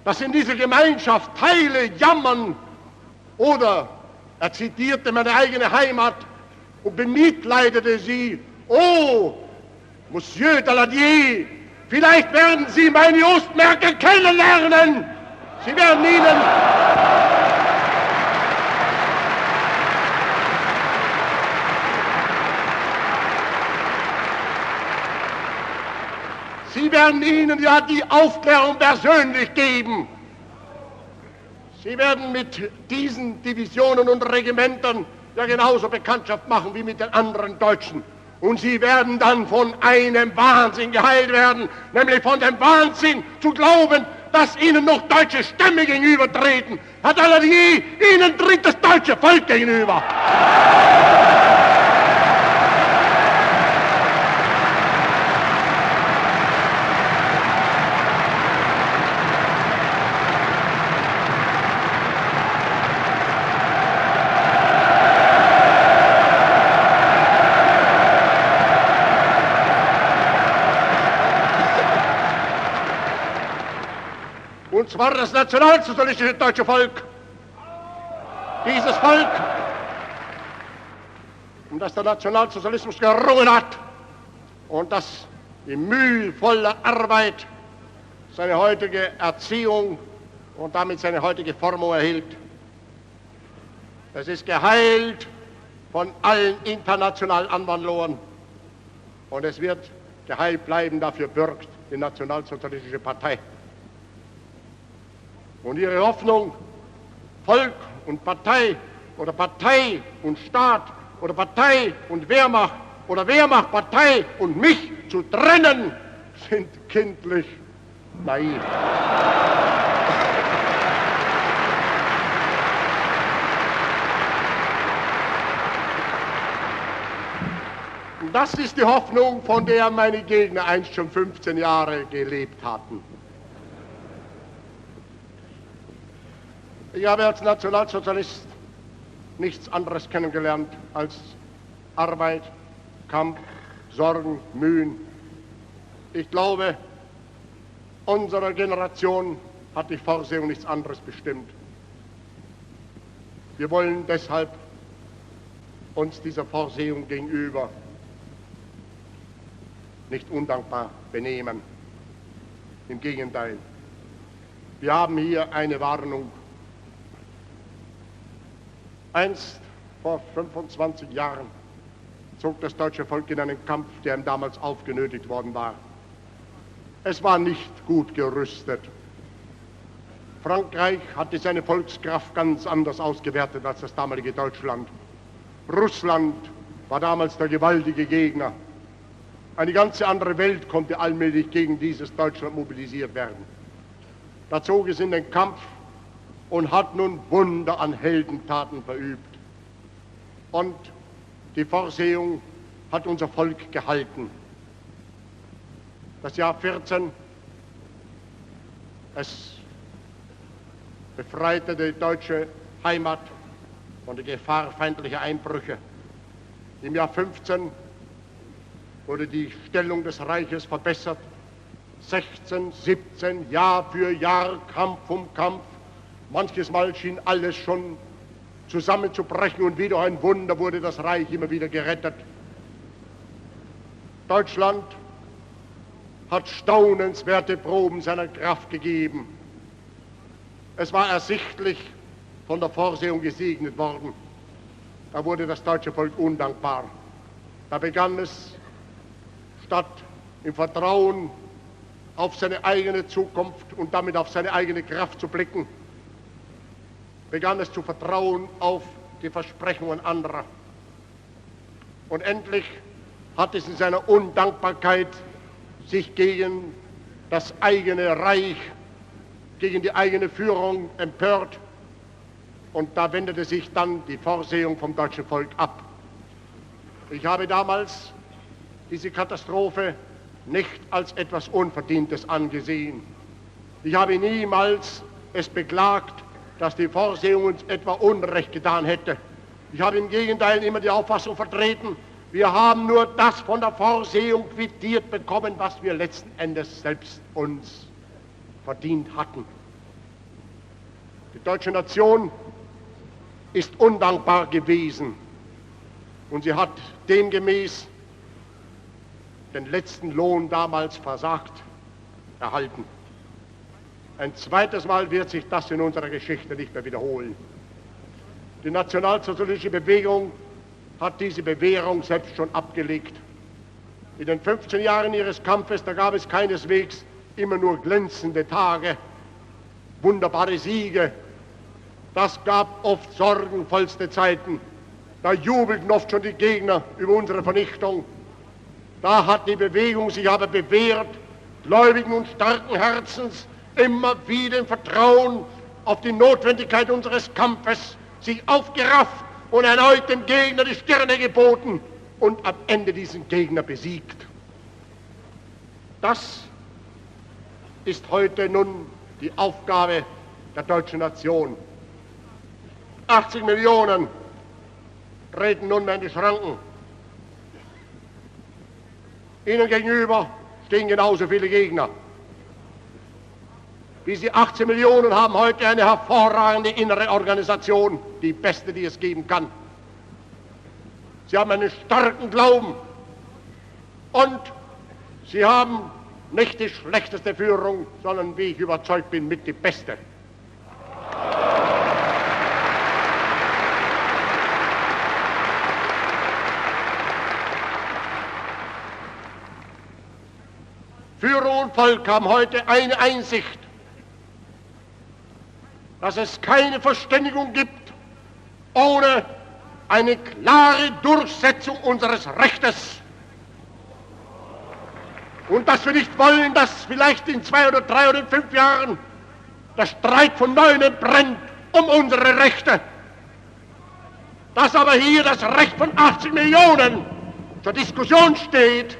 dass in dieser Gemeinschaft Teile jammern oder er zitierte meine eigene Heimat und bemitleidete sie, oh, Monsieur Daladier, vielleicht werden Sie meine Ostmärkte kennenlernen. Sie werden Ihnen ja die Aufklärung persönlich geben. Sie werden mit diesen Divisionen und Regimentern ja genauso Bekanntschaft machen wie mit den anderen Deutschen. Und sie werden dann von einem Wahnsinn geheilt werden, nämlich von dem Wahnsinn zu glauben, dass ihnen noch deutsche Stämme gegenübertreten. Herr Daladier, ihnen tritt das deutsche Volk gegenüber. Und zwar das nationalsozialistische deutsche Volk. Dieses Volk, um das der Nationalsozialismus gerungen hat und das in mühevoller Arbeit seine heutige Erziehung und damit seine heutige Formung erhielt. Es ist geheilt von allen internationalen Anwandlungen und es wird geheilt bleiben, dafür bürgt die Nationalsozialistische Partei. Und ihre Hoffnung, Volk und Partei oder Partei und Staat oder Partei und Wehrmacht oder Wehrmacht, Partei und mich zu trennen, sind kindlich naiv. Und das ist die Hoffnung, von der meine Gegner einst schon 15 Jahre gelebt hatten. Ich habe als Nationalsozialist nichts anderes kennengelernt als Arbeit, Kampf, Sorgen, Mühen. Ich glaube, unserer Generation hat die Vorsehung nichts anderes bestimmt. Wir wollen deshalb uns dieser Vorsehung gegenüber nicht undankbar benehmen. Im Gegenteil, wir haben hier eine Warnung. Einst vor 25 Jahren zog das deutsche Volk in einen Kampf, der ihm damals aufgenötigt worden war. Es war nicht gut gerüstet. Frankreich hatte seine Volkskraft ganz anders ausgewertet als das damalige Deutschland. Russland war damals der gewaltige Gegner. Eine ganze andere Welt konnte allmählich gegen dieses Deutschland mobilisiert werden. Da zog es in den Kampf und hat nun Wunder an Heldentaten verübt. Und die Vorsehung hat unser Volk gehalten. Das Jahr 14, es befreite die deutsche Heimat von der Gefahr feindlicher Einbrüche. Im Jahr 15 wurde die Stellung des Reiches verbessert. 16, 17, Jahr für Jahr, Kampf um Kampf. Manches Mal schien alles schon zusammenzubrechen, und wieder ein Wunder wurde das Reich immer wieder gerettet. Deutschland hat staunenswerte Proben seiner Kraft gegeben. Es war ersichtlich von der Vorsehung gesegnet worden. Da wurde das deutsche Volk undankbar. Da begann es, statt im Vertrauen auf seine eigene Zukunft und damit auf seine eigene Kraft zu blicken, begann es zu vertrauen auf die Versprechungen anderer. Und endlich hat es in seiner Undankbarkeit sich gegen das eigene Reich, gegen die eigene Führung empört, und da wendete sich dann die Vorsehung vom deutschen Volk ab. Ich habe damals diese Katastrophe nicht als etwas Unverdientes angesehen. Ich habe niemals es beklagt, dass die Vorsehung uns etwa Unrecht getan hätte. Ich habe im Gegenteil immer die Auffassung vertreten, wir haben nur das von der Vorsehung quittiert bekommen, was wir letzten Endes selbst uns verdient hatten. Die deutsche Nation ist undankbar gewesen, und sie hat demgemäß den letzten Lohn damals versagt erhalten. Ein zweites Mal wird sich das in unserer Geschichte nicht mehr wiederholen. Die nationalsozialistische Bewegung hat diese Bewährung selbst schon abgelegt. In den 15 Jahren ihres Kampfes, da gab es keineswegs immer nur glänzende Tage, wunderbare Siege. Das gab oft sorgenvollste Zeiten. Da jubelten oft schon die Gegner über unsere Vernichtung. Da hat die Bewegung sich aber bewährt, gläubigen und starken Herzens, immer wieder im Vertrauen auf die Notwendigkeit unseres Kampfes sich aufgerafft und erneut dem Gegner die Stirne geboten und am Ende diesen Gegner besiegt. Das ist heute nun die Aufgabe der deutschen Nation. 80 Millionen treten nunmehr in die Schranken. Ihnen gegenüber stehen genauso viele Gegner. Diese 18 Millionen haben heute eine hervorragende innere Organisation, die beste, die es geben kann. Sie haben einen starken Glauben und sie haben nicht die schlechteste Führung, sondern, wie ich überzeugt bin, mit die beste. Führung und Volk haben heute eine Einsicht, dass es keine Verständigung gibt ohne eine klare Durchsetzung unseres Rechtes. Und dass wir nicht wollen, dass vielleicht in 2 oder 3 oder 5 Jahren der Streit von Neuem brennt um unsere Rechte. Dass aber hier das Recht von 80 Millionen zur Diskussion steht,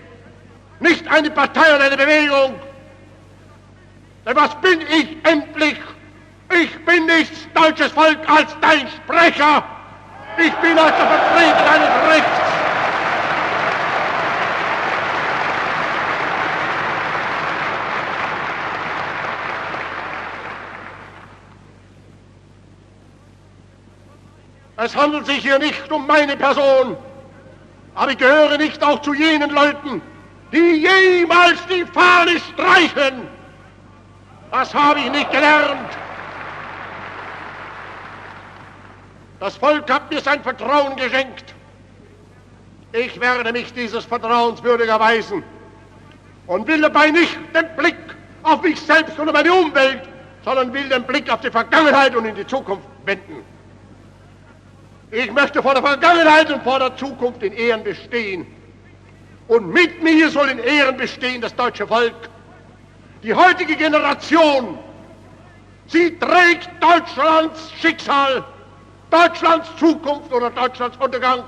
nicht eine Partei oder eine Bewegung. Denn was bin ich endlich? Ich bin nicht deutsches Volk als dein Sprecher. Ich bin als der Vertreter deines Rechts. Es handelt sich hier nicht um meine Person, aber ich gehöre nicht auch zu jenen Leuten, die jemals die Fahne streichen. Das habe ich nicht gelernt. Das Volk hat mir sein Vertrauen geschenkt. Ich werde mich dieses Vertrauens würdig erweisen und will dabei nicht den Blick auf mich selbst oder meine Umwelt, sondern will den Blick auf die Vergangenheit und in die Zukunft wenden. Ich möchte vor der Vergangenheit und vor der Zukunft in Ehren bestehen. Und mit mir soll in Ehren bestehen das deutsche Volk. Die heutige Generation, sie trägt Deutschlands Schicksal, Deutschlands Zukunft oder Deutschlands Untergang.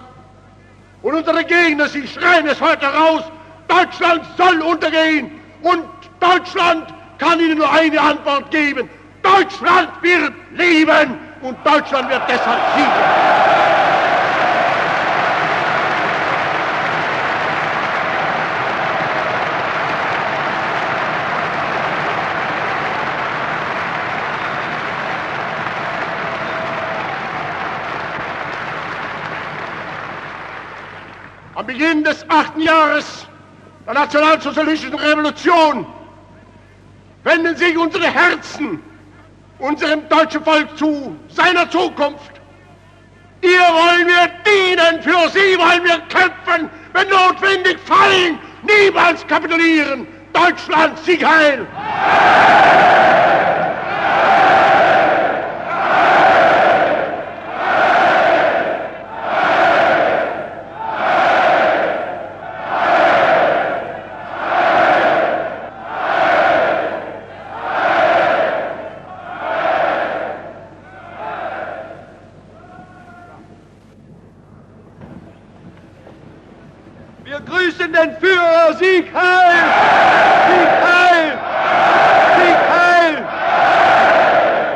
Und unsere Gegner, sie schreien es heute raus, Deutschland soll untergehen. Und Deutschland kann ihnen nur eine Antwort geben. Deutschland wird leben und Deutschland wird deshalb siegen. Beginn des 8. Jahres der nationalsozialistischen Revolution wenden sich unsere Herzen unserem deutschen Volk zu, seiner Zukunft. Ihr wollen wir dienen, für sie wollen wir kämpfen, wenn notwendig fallen, niemals kapitulieren. Deutschland, Sieg heil! Wir grüßen den Führer, Sieg heil! Sieg heil! Sieg heil!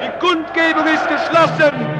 Die Kundgebung ist geschlossen.